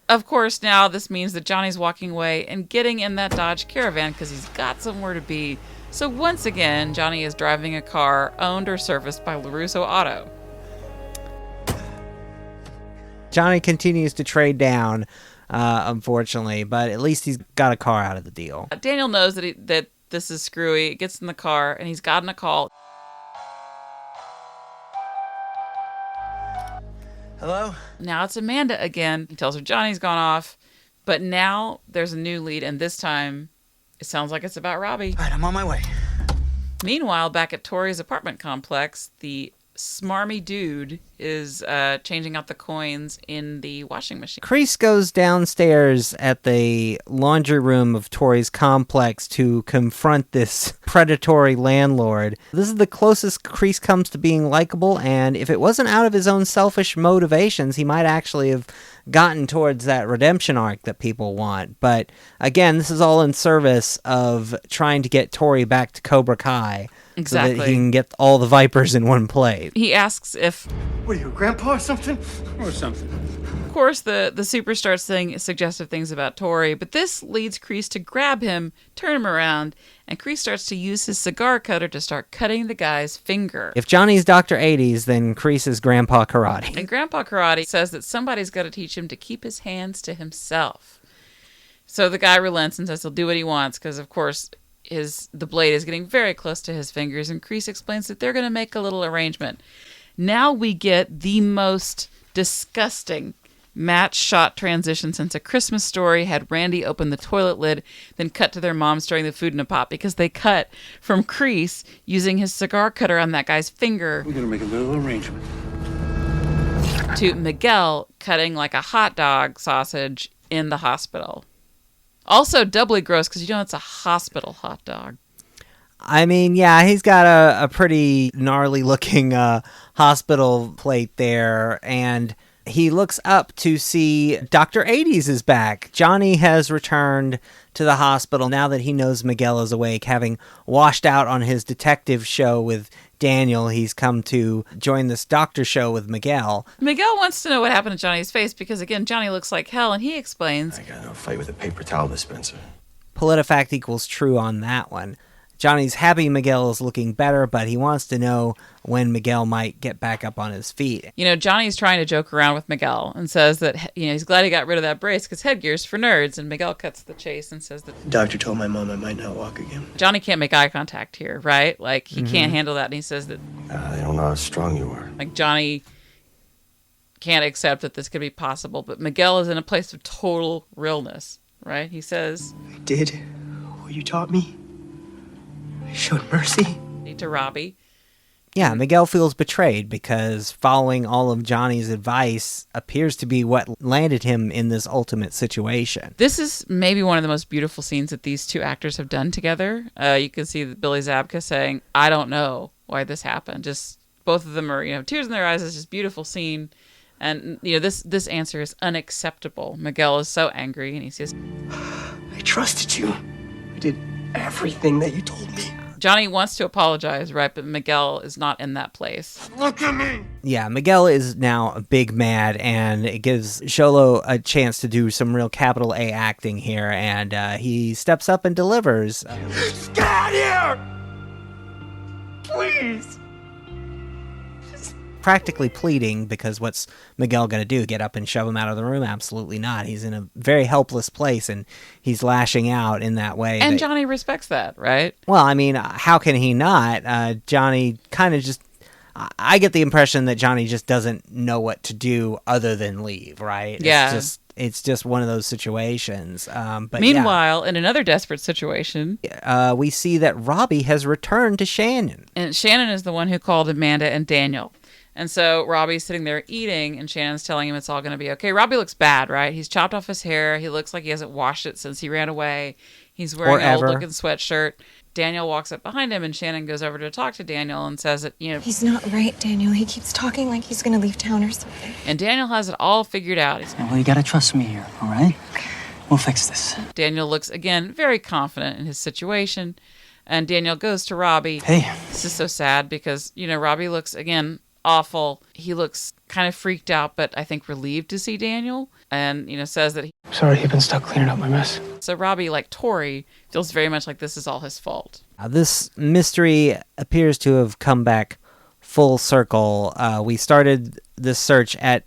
Of course, now this means that Johnny's walking away and getting in that Dodge Caravan because he's got somewhere to be. So once again, Johnny is driving a car owned or serviced by LaRusso Auto. Johnny continues to trade down, unfortunately, but at least he's got a car out of the deal. Daniel knows that this is screwy. He gets in the car, and he's gotten a call. Hello? Now it's Amanda again. He tells her Johnny's gone off, but now there's a new lead, and this time it sounds like it's about Robbie. All right, I'm on my way. Meanwhile, back at Tori's apartment complex, the smarmy dude is changing out the coins in the washing machine. Kreese goes downstairs at the laundry room of Tori's complex to confront this predatory landlord. This is the closest Kreese comes to being likable, and if it wasn't out of his own selfish motivations, he might actually have gotten towards that redemption arc that people want. But again, this is all in service of trying to get Tori back to Cobra Kai. Exactly. So that he can get all the Vipers in one plate. He asks if... What are you, grandpa or something? Or something. Of course, the super starts saying suggestive things about Tori, but this leads Kreese to grab him, turn him around, and Kreese starts to use his cigar cutter to start cutting the guy's finger. If Johnny's Dr. 80s, then Kreese is Grandpa Karate. And Grandpa Karate says that somebody's got to teach him to keep his hands to himself. So the guy relents and says he'll do what he wants, because, of course, the blade is getting very close to his fingers, and Kreese explains that they're going to make a little arrangement. Now we get the most disgusting match shot transition since A Christmas Story had Randy open the toilet lid, then cut to their mom stirring the food in a pot, because they cut from Kreese using his cigar cutter on that guy's finger. We're going to make a little arrangement. To Miguel cutting like a hot dog sausage in the hospital. Also doubly gross because it's a hospital hot dog. I mean, yeah, he's got a pretty gnarly looking hospital plate there, and he looks up to see Dr. 80s is back. Johnny has returned to the hospital now that he knows Miguel is awake, having washed out on his detective show with Daniel. He's come to join this doctor show with Miguel. Miguel wants to know what happened to Johnny's face because, again, Johnny looks like hell, and he explains, I got into a fight with a paper towel dispenser. PolitiFact equals true on that one. Johnny's happy Miguel is looking better, but he wants to know when Miguel might get back up on his feet. Johnny's trying to joke around with Miguel and says that, he's glad he got rid of that brace because headgear's for nerds. And Miguel cuts the chase and says that... The doctor told my mom I might not walk again. Johnny can't make eye contact here, right? Like, he can't handle that. And he says that... I don't know how strong you are. Like, Johnny can't accept that this could be possible. But Miguel is in a place of total realness, right? He says... I did what you taught me. I showed mercy. To Robbie. Yeah, Miguel feels betrayed because following all of Johnny's advice appears to be what landed him in this ultimate situation. This is maybe one of the most beautiful scenes that these two actors have done together. You can see Billy Zabka saying, I don't know why this happened. Just both of them are, tears in their eyes. It's just a beautiful scene. And, this answer is unacceptable. Miguel is so angry and he says, I trusted you. I did everything that you told me. Johnny wants to apologize, right? But Miguel is not in that place. Look at me! Yeah, Miguel is now big mad, and it gives Xolo a chance to do some real capital A acting here, and he steps up and delivers. Get out here! Please! Practically pleading, because what's Miguel going to do? Get up and shove him out of the room? Absolutely not. He's in a very helpless place, and he's lashing out in that way. And Johnny respects that, right? Well, I mean, how can he not? Johnny kind of just... I get the impression that Johnny just doesn't know what to do other than leave, right? Yeah. It's just one of those situations. But meanwhile, in another desperate situation, we see that Robbie has returned to Shannon. And Shannon is the one who called Amanda and Daniel. And so Robbie's sitting there eating, and Shannon's telling him it's all going to be okay. Robbie looks bad, right? He's chopped off his hair. He looks like he hasn't washed it since he ran away. He's wearing an old-looking sweatshirt. Daniel walks up behind him, and Shannon goes over to talk to Daniel and says that, He's not right, Daniel. He keeps talking like he's going to leave town or something. And Daniel has it all figured out. Well, you got to trust me here, all right? We'll fix this. Daniel looks, again, very confident in his situation. And Daniel goes to Robbie. Hey. This is so sad because, Robbie looks, again, awful. He looks kind of freaked out, but I think relieved to see Daniel, and says that Sorry, you've been stuck cleaning up my mess. So Robbie, like Tori, feels very much like this is all his fault. This mystery appears to have come back full circle. We started this search at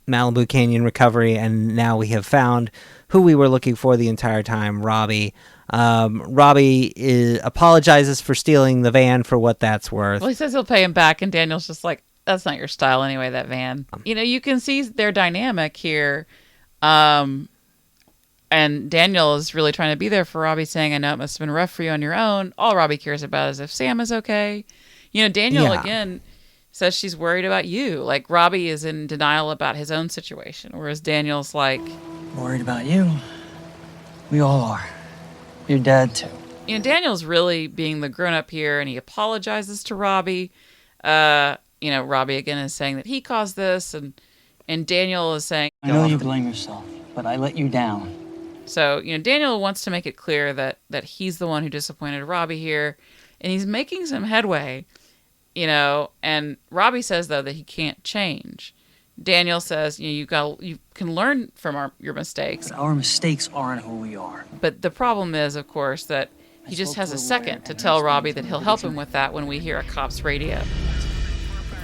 Malibu Canyon Recovery, and now we have found who we were looking for the entire time, Robbie. Robbie apologizes for stealing the van for what that's worth. Well, he says he'll pay him back, and Daniel's just like, That's not your style anyway, that van. You can see their dynamic here. And Daniel is really trying to be there for Robbie, saying, I know it must have been rough for you on your own. All Robbie cares about is if Sam is okay. Daniel, again, says she's worried about you. Like, Robbie is in denial about his own situation, whereas Daniel's like... Worried about you? We all are. Your dad, too. Daniel's really being the grown-up here, and he apologizes to Robbie. Robbie, again, is saying that he caused this, and Daniel is saying... I know you blame yourself, but I let you down. So, Daniel wants to make it clear that he's the one who disappointed Robbie here, and he's making some headway, and Robbie says, though, that he can't change. Daniel says, you can learn from your mistakes. But our mistakes aren't who we are. But the problem is, of course, that he just has a second to tell Robbie that he'll help him with that when we hear a cop's radio.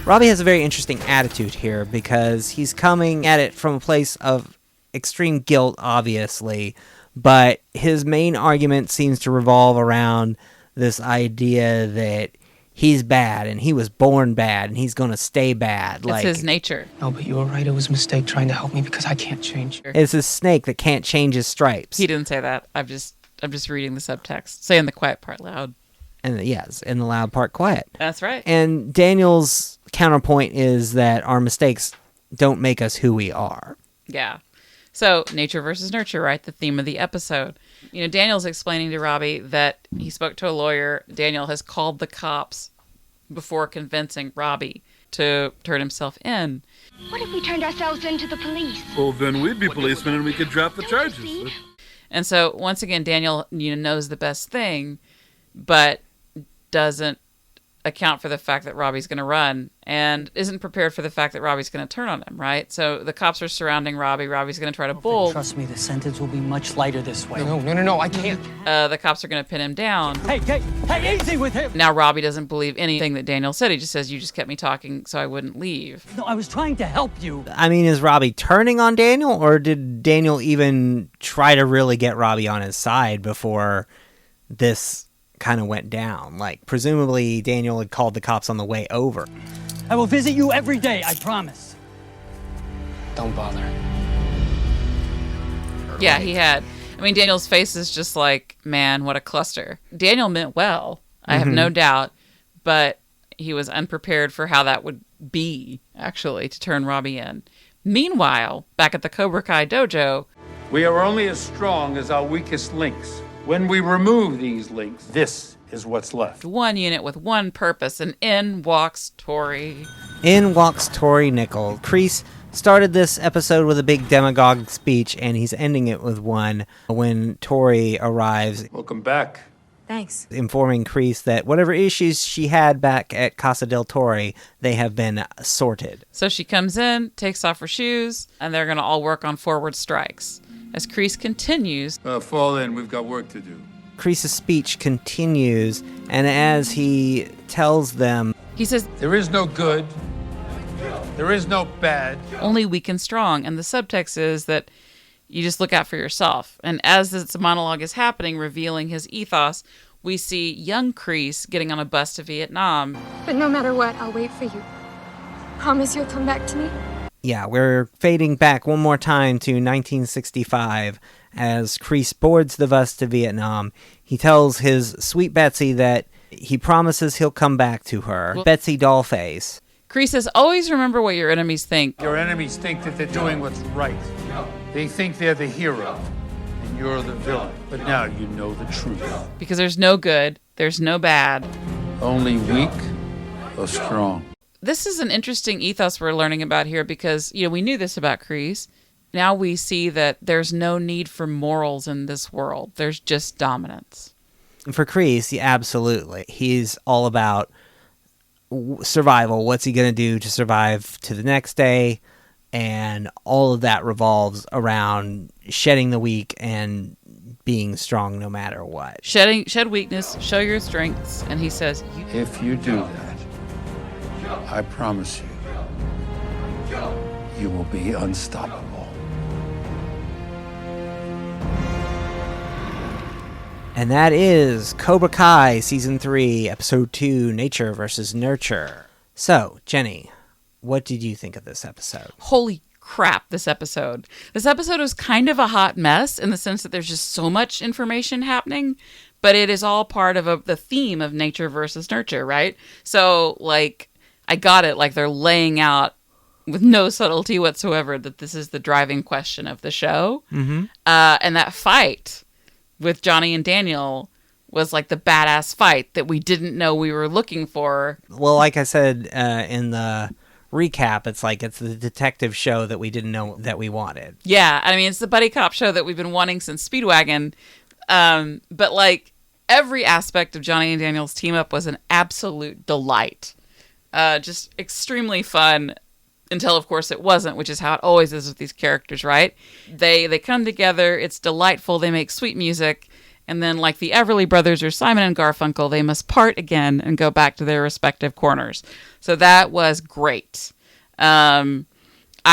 Robbie has a very interesting attitude here because he's coming at it from a place of extreme guilt, obviously, but his main argument seems to revolve around this idea that he's bad and he was born bad and he's going to stay bad. It's his nature. No, but you were right. It was a mistake trying to help me because I can't change. It's a snake that can't change his stripes. He didn't say that. I'm just reading the subtext. Saying the quiet part loud. And yes, in the loud part quiet. That's right. And Daniel's counterpoint is that our mistakes don't make us who we are. Yeah. So, nature versus nurture, right? The theme of the episode. Daniel's explaining to Robbie that he spoke to a lawyer. Daniel has called the cops before convincing Robbie to turn himself in. What if we turned ourselves into the police? Well, then we'd be policemen and we could drop the charges. And so, once again, Daniel knows the best thing, but doesn't account for the fact that Robbie's going to run and isn't prepared for the fact that Robbie's going to turn on him, right? So the cops are surrounding Robbie. Robbie's going to try to bull. Trust me, the sentence will be much lighter this way. No, I can't. The cops are going to pin him down. Hey, easy with him! Now Robbie doesn't believe anything that Daniel said. He just says, you just kept me talking so I wouldn't leave. No, I was trying to help you. I mean, is Robbie turning on Daniel, or did Daniel even try to really get Robbie on his side before this kind of went down? Like, presumably Daniel had called the cops on the way over. I will visit you every day, I promise. Don't bother. Yeah, he had. I mean, Daniel's face is just like, man, what a cluster. Daniel meant well, I have no doubt, but he was unprepared for how that would be, actually, to turn Robbie in. Meanwhile, back at the Cobra Kai dojo... We are only as strong as our weakest links. When we remove these links, this is what's left. One unit with one purpose, and in walks Tori. In walks Tori Nickel. Kreese started this episode with a big demagogue speech, and he's ending it with one when Tori arrives. Welcome back. Thanks. Informing Kreese that whatever issues she had back at Casa del Torre, they have been sorted. So she comes in, takes off her shoes, and they're going to all work on forward strikes. As Kreese continues... fall in, we've got work to do. Kreese's speech continues, and as he tells them... He says... There is no good. There is no bad. Only weak and strong. And the subtext is that you just look out for yourself. And as this monologue is happening, revealing his ethos, we see young Kreese getting on a bus to Vietnam. But no matter what, I'll wait for you. Promise you'll come back to me? Yeah, we're fading back one more time to 1965 as Kreese boards the bus to Vietnam. He tells his sweet Betsy that he promises he'll come back to her. Betsy Dollface. Kreese says, always remember what your enemies think. Your enemies think that they're doing what's right. They think they're the hero, and you're the villain. But now you know the truth. Because there's no good, there's no bad. Only weak or strong. This is an interesting ethos we're learning about here because, we knew this about Kreese. Now we see that there's no need for morals in this world. There's just dominance. For Kreese, yeah, absolutely. He's all about survival. What's he going to do to survive to the next day? And all of that revolves around shedding the weak and being strong no matter what. Shed weakness, show your strengths. And he says, if you do that, I promise you, you will be unstoppable. And that is Cobra Kai Season 3, Episode 2, Nature versus Nurture. So, Jenny, what did you think of this episode? Holy crap, this episode. This episode was kind of a hot mess in the sense that there's just so much information happening, but it is all part of the theme of nature versus nurture, right? So, like, I got it. Like, they're laying out with no subtlety whatsoever that this is the driving question of the show. Mm-hmm. And that fight with Johnny and Daniel was like the badass fight that we didn't know we were looking for. Well, like I said in the recap, it's the detective show that we didn't know that we wanted. Yeah, I mean, it's the buddy cop show that we've been wanting since Speedwagon. But like every aspect of Johnny and Daniel's team up was an absolute delight. Just extremely fun until, of course, it wasn't, which is how it always is with these characters, right? They come together, it's delightful, they make sweet music, and then like the Everly Brothers or Simon and Garfunkel, they must part again and go back to their respective corners. So that was great. I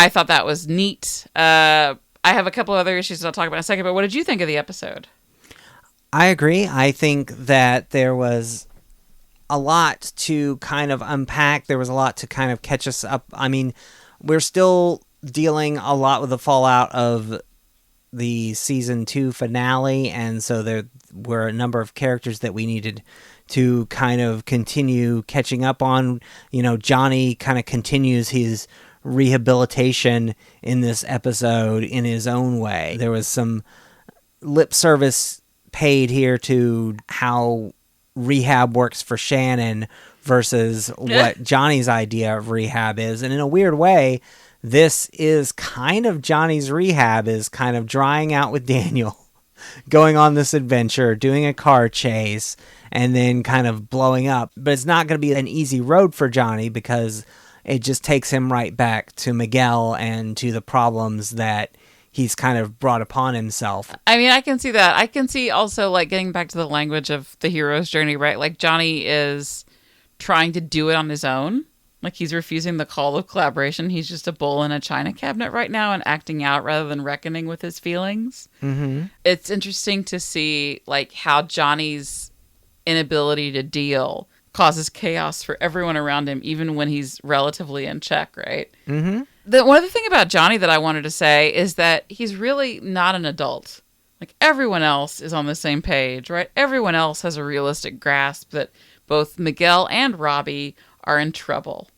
thought that was neat. I have a couple other issues that I'll talk about in a second, but what did you think of the episode? I agree. I think that there was a lot to kind of unpack. There was a lot to kind of catch us up. I mean, we're still dealing a lot with the fallout of the season 2 finale, and so there were a number of characters that we needed to kind of continue catching up on. You know, Johnny kind of continues his rehabilitation in this episode in his own way. There was some lip service paid here to how rehab works for Shannon versus what Johnny's idea of rehab is. And in a weird way, this is kind of Johnny's rehab, is kind of drying out with Daniel, going on this adventure, doing a car chase, and then kind of blowing up. But it's not going to be an easy road for Johnny because it just takes him right back to Miguel and to the problems that he's kind of brought upon himself. I mean, I can see that. I can see also, like, getting back to the language of the hero's journey, right? Like, Johnny is trying to do it on his own. Like, he's refusing the call of collaboration. He's just a bull in a china cabinet right now and acting out rather than reckoning with his feelings. Mm-hmm. It's interesting to see, like, how Johnny's inability to deal causes chaos for everyone around him, even when he's relatively in check, right? Mm-hmm. One other thing about Johnny that I wanted to say is that he's really not an adult. Like, everyone else is on the same page, right? Everyone else has a realistic grasp that both Miguel and Robbie are in trouble.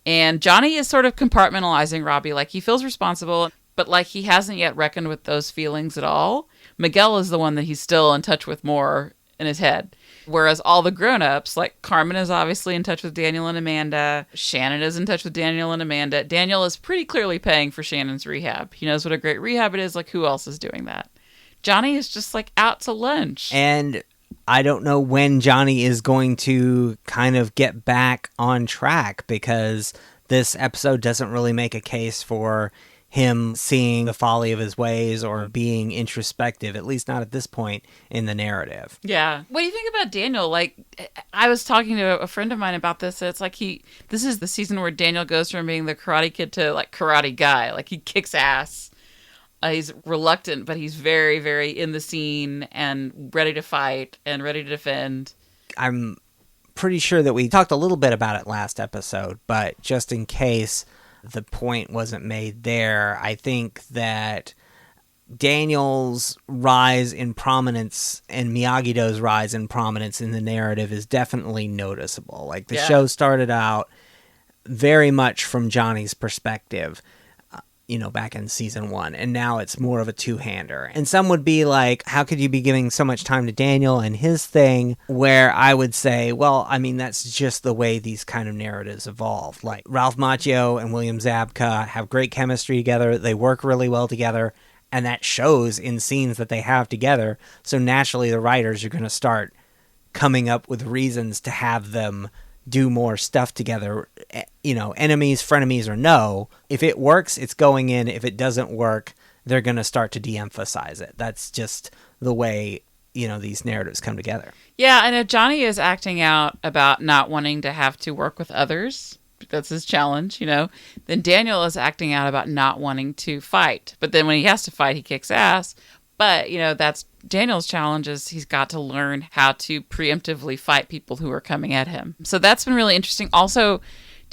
And Johnny is sort of compartmentalizing Robbie. Like, he feels responsible, but like he hasn't yet reckoned with those feelings at all. Miguel is the one that he's still in touch with more in his head. Whereas all the grown-ups, like Carmen is obviously in touch with Daniel and Amanda. Shannon is in touch with Daniel and Amanda. Daniel is pretty clearly paying for Shannon's rehab. He knows what a great rehab it is. Like, who else is doing that? Johnny is just like out to lunch. And I don't know when Johnny is going to kind of get back on track, because this episode doesn't really make a case for him seeing the folly of his ways or being introspective, at least not at this point in the narrative. Yeah. What do you think about Daniel? Like, I was talking to a friend of mine about this. It's like this is the season where Daniel goes from being the karate kid to like karate guy. Like, he kicks ass. He's reluctant, but he's very, very in the scene and ready to fight and ready to defend. I'm pretty sure that we talked a little bit about it last episode, but just in case the point wasn't made there, I think that Daniel's rise in prominence and Miyagi-Do's rise in prominence in the narrative is definitely noticeable. Like, the show started out very much from Johnny's perspective, back in season 1, and now it's more of a two-hander. And some would be like, how could you be giving so much time to Daniel and his thing? Where I would say, well, I mean, that's just the way these kind of narratives evolve. Like, Ralph Macchio and William Zabka have great chemistry together. They work really well together, and that shows in scenes that they have together. So naturally, the writers are going to start coming up with reasons to have them do more stuff together, enemies, frenemies, or no. If it works, it's going in. If it doesn't work, they're going to start to de-emphasize it. That's just the way, these narratives come together. Yeah, and if Johnny is acting out about not wanting to have to work with others, that's his challenge, then Daniel is acting out about not wanting to fight. But then when he has to fight, he kicks ass. But, that's Daniel's challenge, is he's got to learn how to preemptively fight people who are coming at him. So that's been really interesting. Also,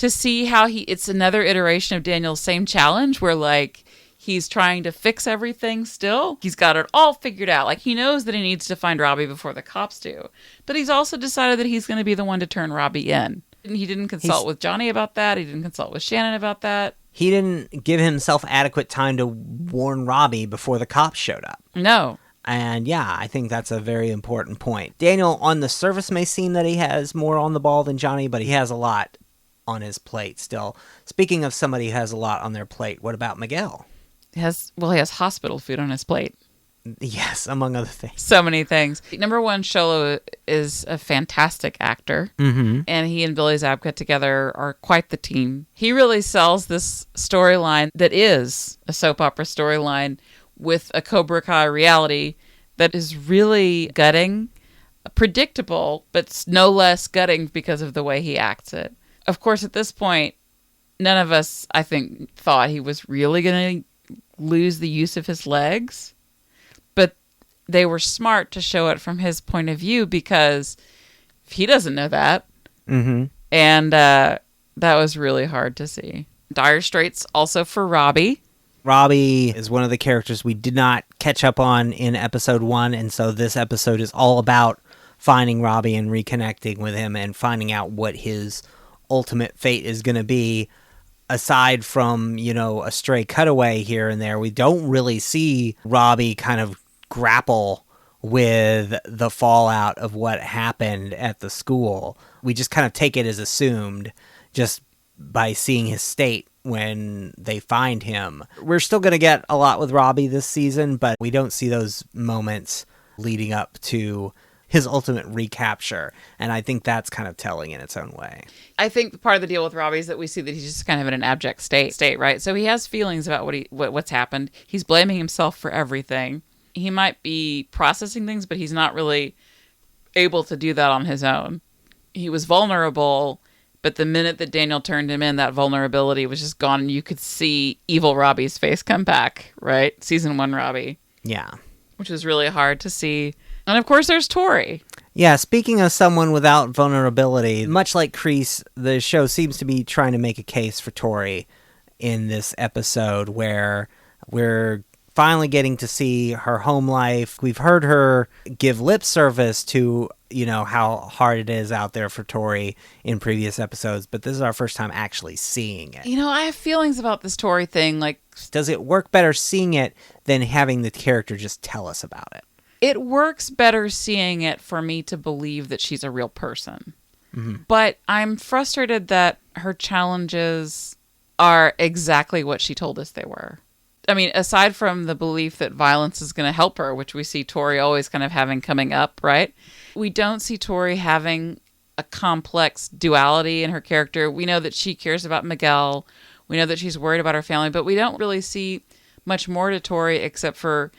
to see how it's another iteration of Daniel's same challenge where like he's trying to fix everything still. He's got it all figured out. Like he knows that he needs to find Robbie before the cops do. But he's also decided that he's going to be the one to turn Robbie in. And he didn't consult with Johnny about that. He didn't consult with Shannon about that. He didn't give himself adequate time to warn Robbie before the cops showed up. No. And yeah, I think that's a very important point. Daniel, on the surface, may seem that he has more on the ball than Johnny, but he has a lot on his plate still. Speaking of somebody who has a lot on their plate, what about Miguel? He has hospital food on his plate. Yes, among other things. So many things. Number one, Xolo is a fantastic actor. Mm-hmm. And he and Billy Zabka together are quite the team. He really sells this storyline that is a soap opera storyline with a Cobra Kai reality that is really gutting, predictable, but no less gutting because of the way he acts it. Of course, at this point, none of us, I think, thought he was really going to lose the use of his legs, but they were smart to show it from his point of view because he doesn't know that. Mm-hmm. And that was really hard to see. Dire Straits also for Robbie. Robbie is one of the characters we did not catch up on in episode 1, and so this episode is all about finding Robbie and reconnecting with him and finding out what his ultimate fate is going to be. Aside from, a stray cutaway here and there, we don't really see Robbie kind of grapple with the fallout of what happened at the school. We just kind of take it as assumed just by seeing his state when they find him. We're still going to get a lot with Robbie this season, but we don't see those moments leading up to his ultimate recapture, and I think that's kind of telling in its own way. I think part of the deal with Robbie is that we see that he's just kind of in an abject state, right? So he has feelings about what's happened. He's blaming himself for everything. He might be processing things, but he's not really able to do that on his own. He was vulnerable, but the minute that Daniel turned him in, that vulnerability was just gone, and you could see evil Robbie's face come back, right? Season 1 Robbie. Yeah. Which is really hard to see. And of course, there's Tori. Yeah, speaking of someone without vulnerability, much like Kreese, the show seems to be trying to make a case for Tori in this episode where we're finally getting to see her home life. We've heard her give lip service to, how hard it is out there for Tori in previous episodes, but this is our first time actually seeing it. I have feelings about this Tori thing. Like, does it work better seeing it than having the character just tell us about it? It works better seeing it for me to believe that she's a real person. Mm-hmm. But I'm frustrated that her challenges are exactly what she told us they were. I mean, aside from the belief that violence is going to help her, which we see Tori always kind of having coming up, right? We don't see Tori having a complex duality in her character. We know that she cares about Miguel. We know that she's worried about her family, but we don't really see much more to Tori except for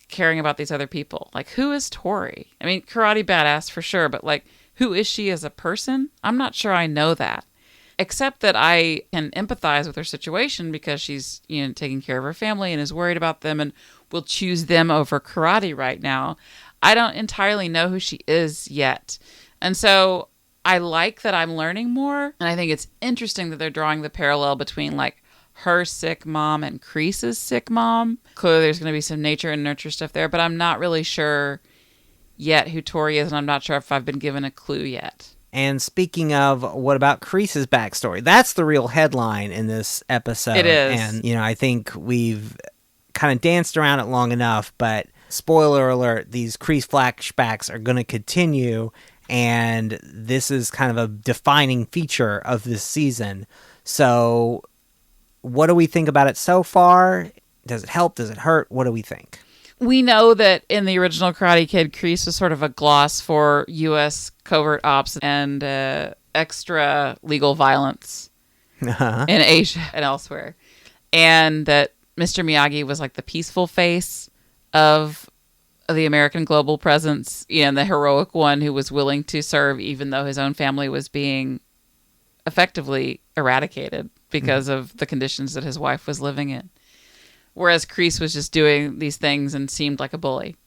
caring about these other people. Like, who is Tori? I mean, karate badass for sure, but like, who is she as a person? I'm not sure I know that. Except that I can empathize with her situation because she's, taking care of her family and is worried about them and will choose them over karate right now. I don't entirely know who she is yet. And so I like that I'm learning more. And I think it's interesting that they're drawing the parallel between like her sick mom and Kreese's sick mom. Clearly there's going to be some nature and nurture stuff there, but I'm not really sure yet who Tori is, and I'm not sure if I've been given a clue yet. And speaking of, what about Kreese's backstory? That's the real headline in this episode. It is. And, I think we've kind of danced around it long enough, but spoiler alert, these Kreese flashbacks are going to continue, and this is kind of a defining feature of this season. So what do we think about it so far? Does it help? Does it hurt? What do we think? We know that in the original Karate Kid, Kreese was sort of a gloss for U.S. covert ops and extra legal violence in Asia and elsewhere. And that Mr. Miyagi was like the peaceful face of the American global presence, and the heroic one who was willing to serve even though his own family was being effectively eradicated because of the conditions that his wife was living in. Whereas Kreese was just doing these things and seemed like a bully.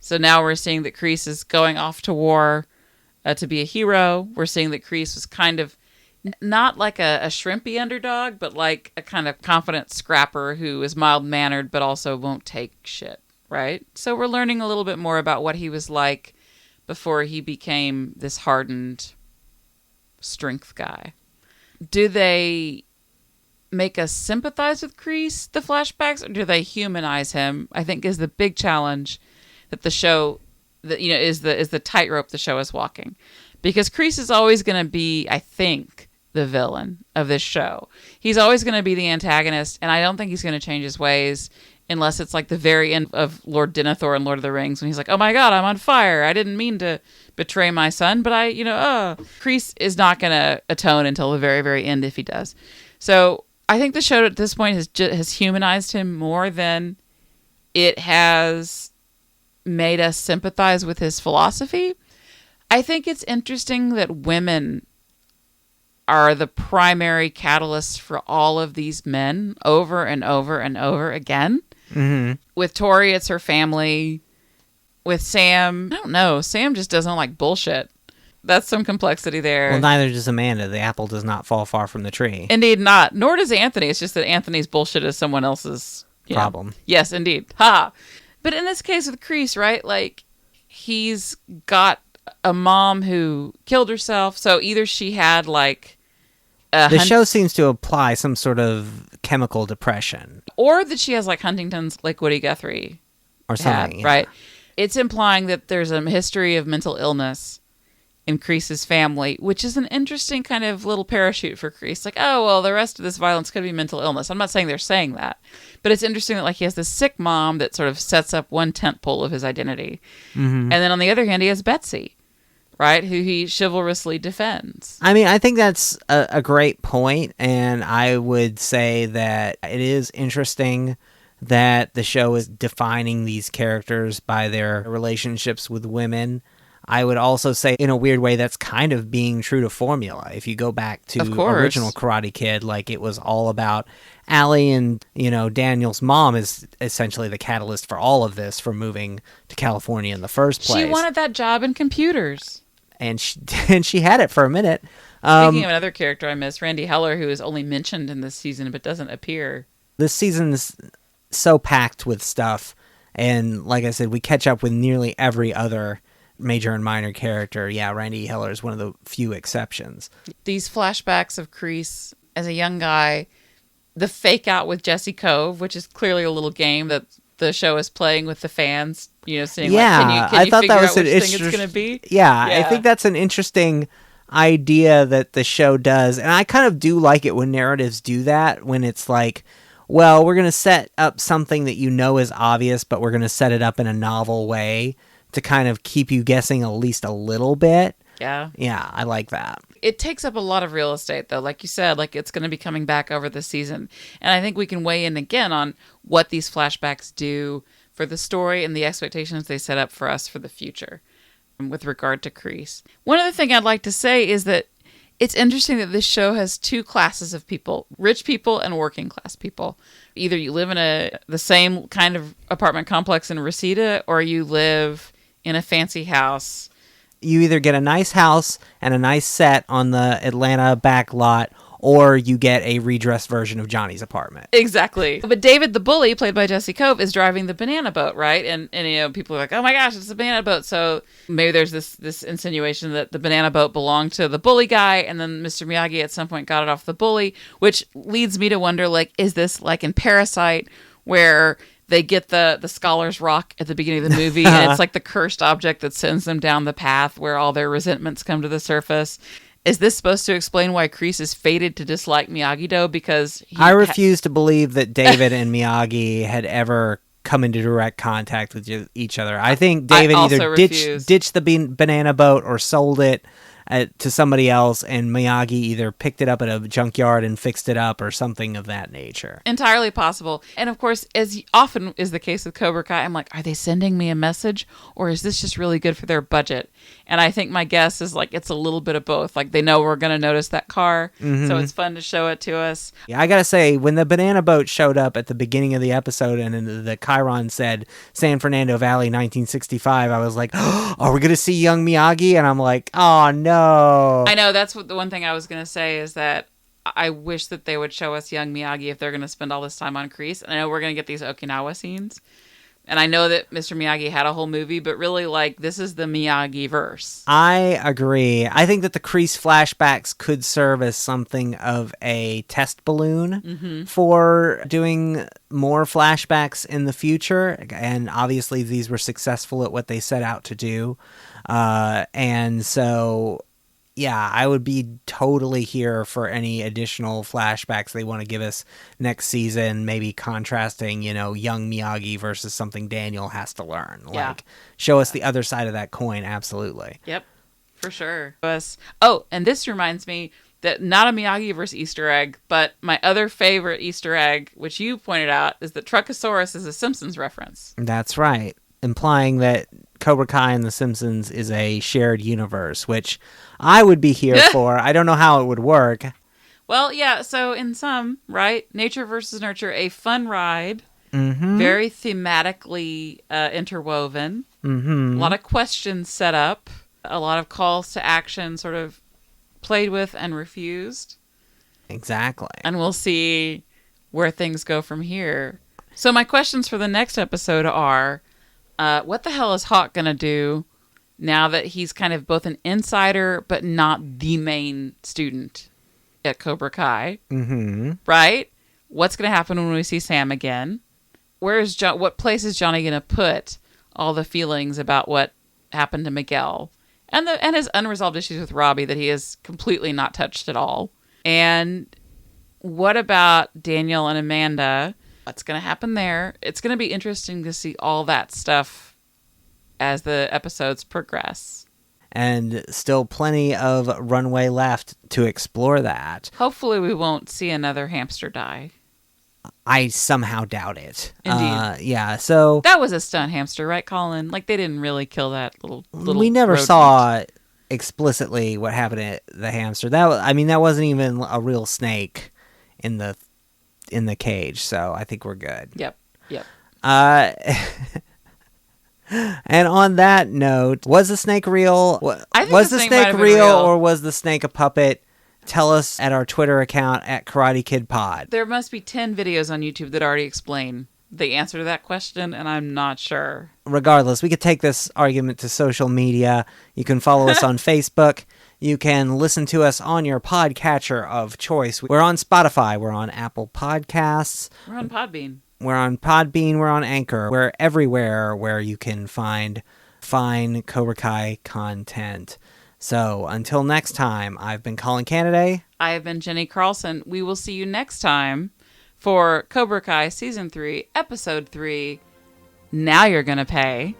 So now we're seeing that Kreese is going off to war to be a hero. We're seeing that Kreese was kind of Not like a shrimpy underdog, but like a kind of confident scrapper who is mild-mannered but also won't take shit, right? So we're learning a little bit more about what he was like before he became this hardened strength guy. Do they make us sympathize with Kreese, the flashbacks, or do they humanize him? I think is the big challenge that the show, that is the tightrope the show is walking. Because Kreese is always going to be, I think, the villain of this show. He's always going to be the antagonist, and I don't think he's going to change his ways unless it's like the very end of Lord Denethor and Lord of the Rings when he's like, oh my god, I'm on fire. I didn't mean to betray my son, but Kreese is not going to atone until the very, very end if he does. So I think the show at this point has humanized him more than it has made us sympathize with his philosophy. I think it's interesting that women are the primary catalysts for all of these men over and over and over again. Mm-hmm. With Tori, it's her family. With Sam, I don't know. Sam just doesn't like bullshit. That's some complexity there. Well, neither does Amanda. The apple does not fall far from the tree. Indeed not. Nor does Anthony. It's just that Anthony's bullshit is someone else's problem. Yes, indeed. Ha! But in this case with Kreese, right? Like, he's got a mom who killed herself. So either she had like the show seems to apply some sort of chemical depression, or that she has like Huntington's, like Woody Guthrie or something, right? It's implying that there's a history of mental illness in Kreese's family, which is an interesting kind of little parachute for Kreese. Like, oh, well, the rest of this violence could be mental illness. I'm not saying they're saying that, but it's interesting that like he has this sick mom that sort of sets up one tent pole of his identity. Mm-hmm. And then on the other hand, he has Betsy, right, who he chivalrously defends. I mean, I think that's a great point, and I would say that it is interesting that the show is defining these characters by their relationships with women. I would also say, in a weird way, that's kind of being true to formula. If you go back to original Karate Kid, like it was all about Allie, and Daniel's mom is essentially the catalyst for all of this, for moving to California in the first place. She wanted that job in computers. And she had it for a minute. Speaking of another character I miss, Randy Heller, who is only mentioned in this season but doesn't appear. This season's so packed with stuff, and like I said, we catch up with nearly every other major and minor character. Yeah, Randy Heller is one of the few exceptions. These flashbacks of Kreese as a young guy, the fake out with Jesse Cove, which is clearly a little game that the show is playing with the fans, saying, yeah, can you thought figure that was out which thing it's going to be? Yeah, I think that's an interesting idea that the show does. And I kind of do like it when narratives do that, when it's like, well, we're going to set up something that is obvious, but we're going to set it up in a novel way to kind of keep you guessing at least a little bit. Yeah. Yeah, I like that. It takes up a lot of real estate, though. Like you said, like it's going to be coming back over the season. And I think we can weigh in again on what these flashbacks do for the story and the expectations they set up for us for the future with regard to Kreese. One other thing I'd like to say is that it's interesting that this show has two classes of people, rich people and working class people. Either you live in the same kind of apartment complex in Reseda, or you live in a fancy house. You either get a nice house and a nice set on the Atlanta back lot, or you get a redressed version of Johnny's apartment. Exactly. But David the bully, played by Jesse Cove, is driving the banana boat, right? And people are like, oh my gosh, it's a banana boat. So maybe there's this insinuation that the banana boat belonged to the bully guy, and then Mr. Miyagi at some point got it off the bully, which leads me to wonder, like, is this like in Parasite, where they get the scholar's rock at the beginning of the movie, and it's like the cursed object that sends them down the path where all their resentments come to the surface. Is this supposed to explain why Kreese is fated to dislike Miyagi-Do? Because I refuse to believe that David and Miyagi had ever come into direct contact with each other. I think David either ditched the banana boat or sold it to somebody else, and Miyagi either picked it up at a junkyard and fixed it up or something of that nature. Entirely possible. And of course, as often is the case with Cobra Kai, I'm like, are they sending me a message, or is this just really good for their budget? And I think my guess is like it's a little bit of both. Like they know we're going to notice that car, so it's fun to show it to us. Yeah, I got to say, when the banana boat showed up at the beginning of the episode and the Chiron said San Fernando Valley 1965, I was like, oh, are we going to see young Miyagi? And I'm like, oh no. no. I know, that's what the one thing I was going to say is that I wish that they would show us young Miyagi if they're going to spend all this time on Kreese. And I know we're going to get these Okinawa scenes. And I know that Mr. Miyagi had a whole movie, but really, like, this is the Miyagi-verse. I agree. I think that the Kreese flashbacks could serve as something of a test balloon for doing more flashbacks in the future. And obviously, these were successful at what they set out to do. And so... yeah, I would be totally here for any additional flashbacks they want to give us next season, maybe contrasting, young Miyagi versus something Daniel has to learn. Yeah. Like, show us the other side of that coin, absolutely. Yep, for sure. Oh, and this reminds me that not a Miyagi versus Easter egg, but my other favorite Easter egg, which you pointed out, is that Truckosaurus is a Simpsons reference. That's right. Implying that Cobra Kai and The Simpsons is a shared universe, which I would be here for. I don't know how it would work. Well, yeah, so in some, right? Nature versus Nurture, a fun ride, Mm-hmm. very thematically interwoven, Mm-hmm. a lot of questions set up, a lot of calls to action sort of played with and refused. Exactly. And we'll see where things go from here. So my questions for the next episode are, what the hell is Hawk going to do now that he's kind of both an insider but not the main student at Cobra Kai? Mm-hmm. Right? What's going to happen when we see Sam again? What place is Johnny going to put all the feelings about what happened to Miguel and his unresolved issues with Robbie that he has completely not touched at all? And what about Daniel and Amanda? What's going to happen there? It's going to be interesting to see all that stuff as the episodes progress. And still plenty of runway left to explore that. Hopefully we won't see another hamster die. I somehow doubt it. Indeed. Yeah, so... that was a stunt hamster, right, Colin? Like, they didn't really kill that little we never rodent. saw explicitly what happened to the hamster. That wasn't even a real snake in the cage, so I think we're good. Yep. And on that note, was the snake real? I think was the the snake might snake have been real, real. or was the snake a puppet? Tell us at our Twitter account at Karate Kid Pod. There must be 10 videos on YouTube that already explain the answer to that question, and I'm not sure. Regardless, we could take this argument to social media. You can follow us on Facebook. You can listen to us on your podcatcher of choice. We're on Spotify. We're on Apple Podcasts. We're on Podbean. We're on Podbean. We're on Anchor. We're everywhere where you can find fine Cobra Kai content. So until next time, I've been Colin Canaday. I have been Jenny Carlson. We will see you next time for Cobra Kai Season 3, Episode 3, Now You're Gonna Pay.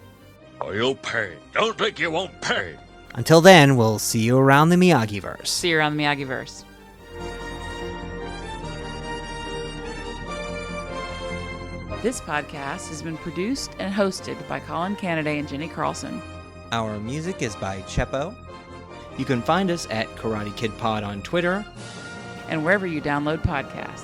Oh, you'll pay. Don't think you won't pay. Until then, we'll see you around the Miyagi-verse. See you around the Miyagi-verse. This podcast has been produced and hosted by Colin Canaday and Jenny Carlson. Our music is by Chepo. You can find us at Karate Kid Pod on Twitter. And wherever you download podcasts.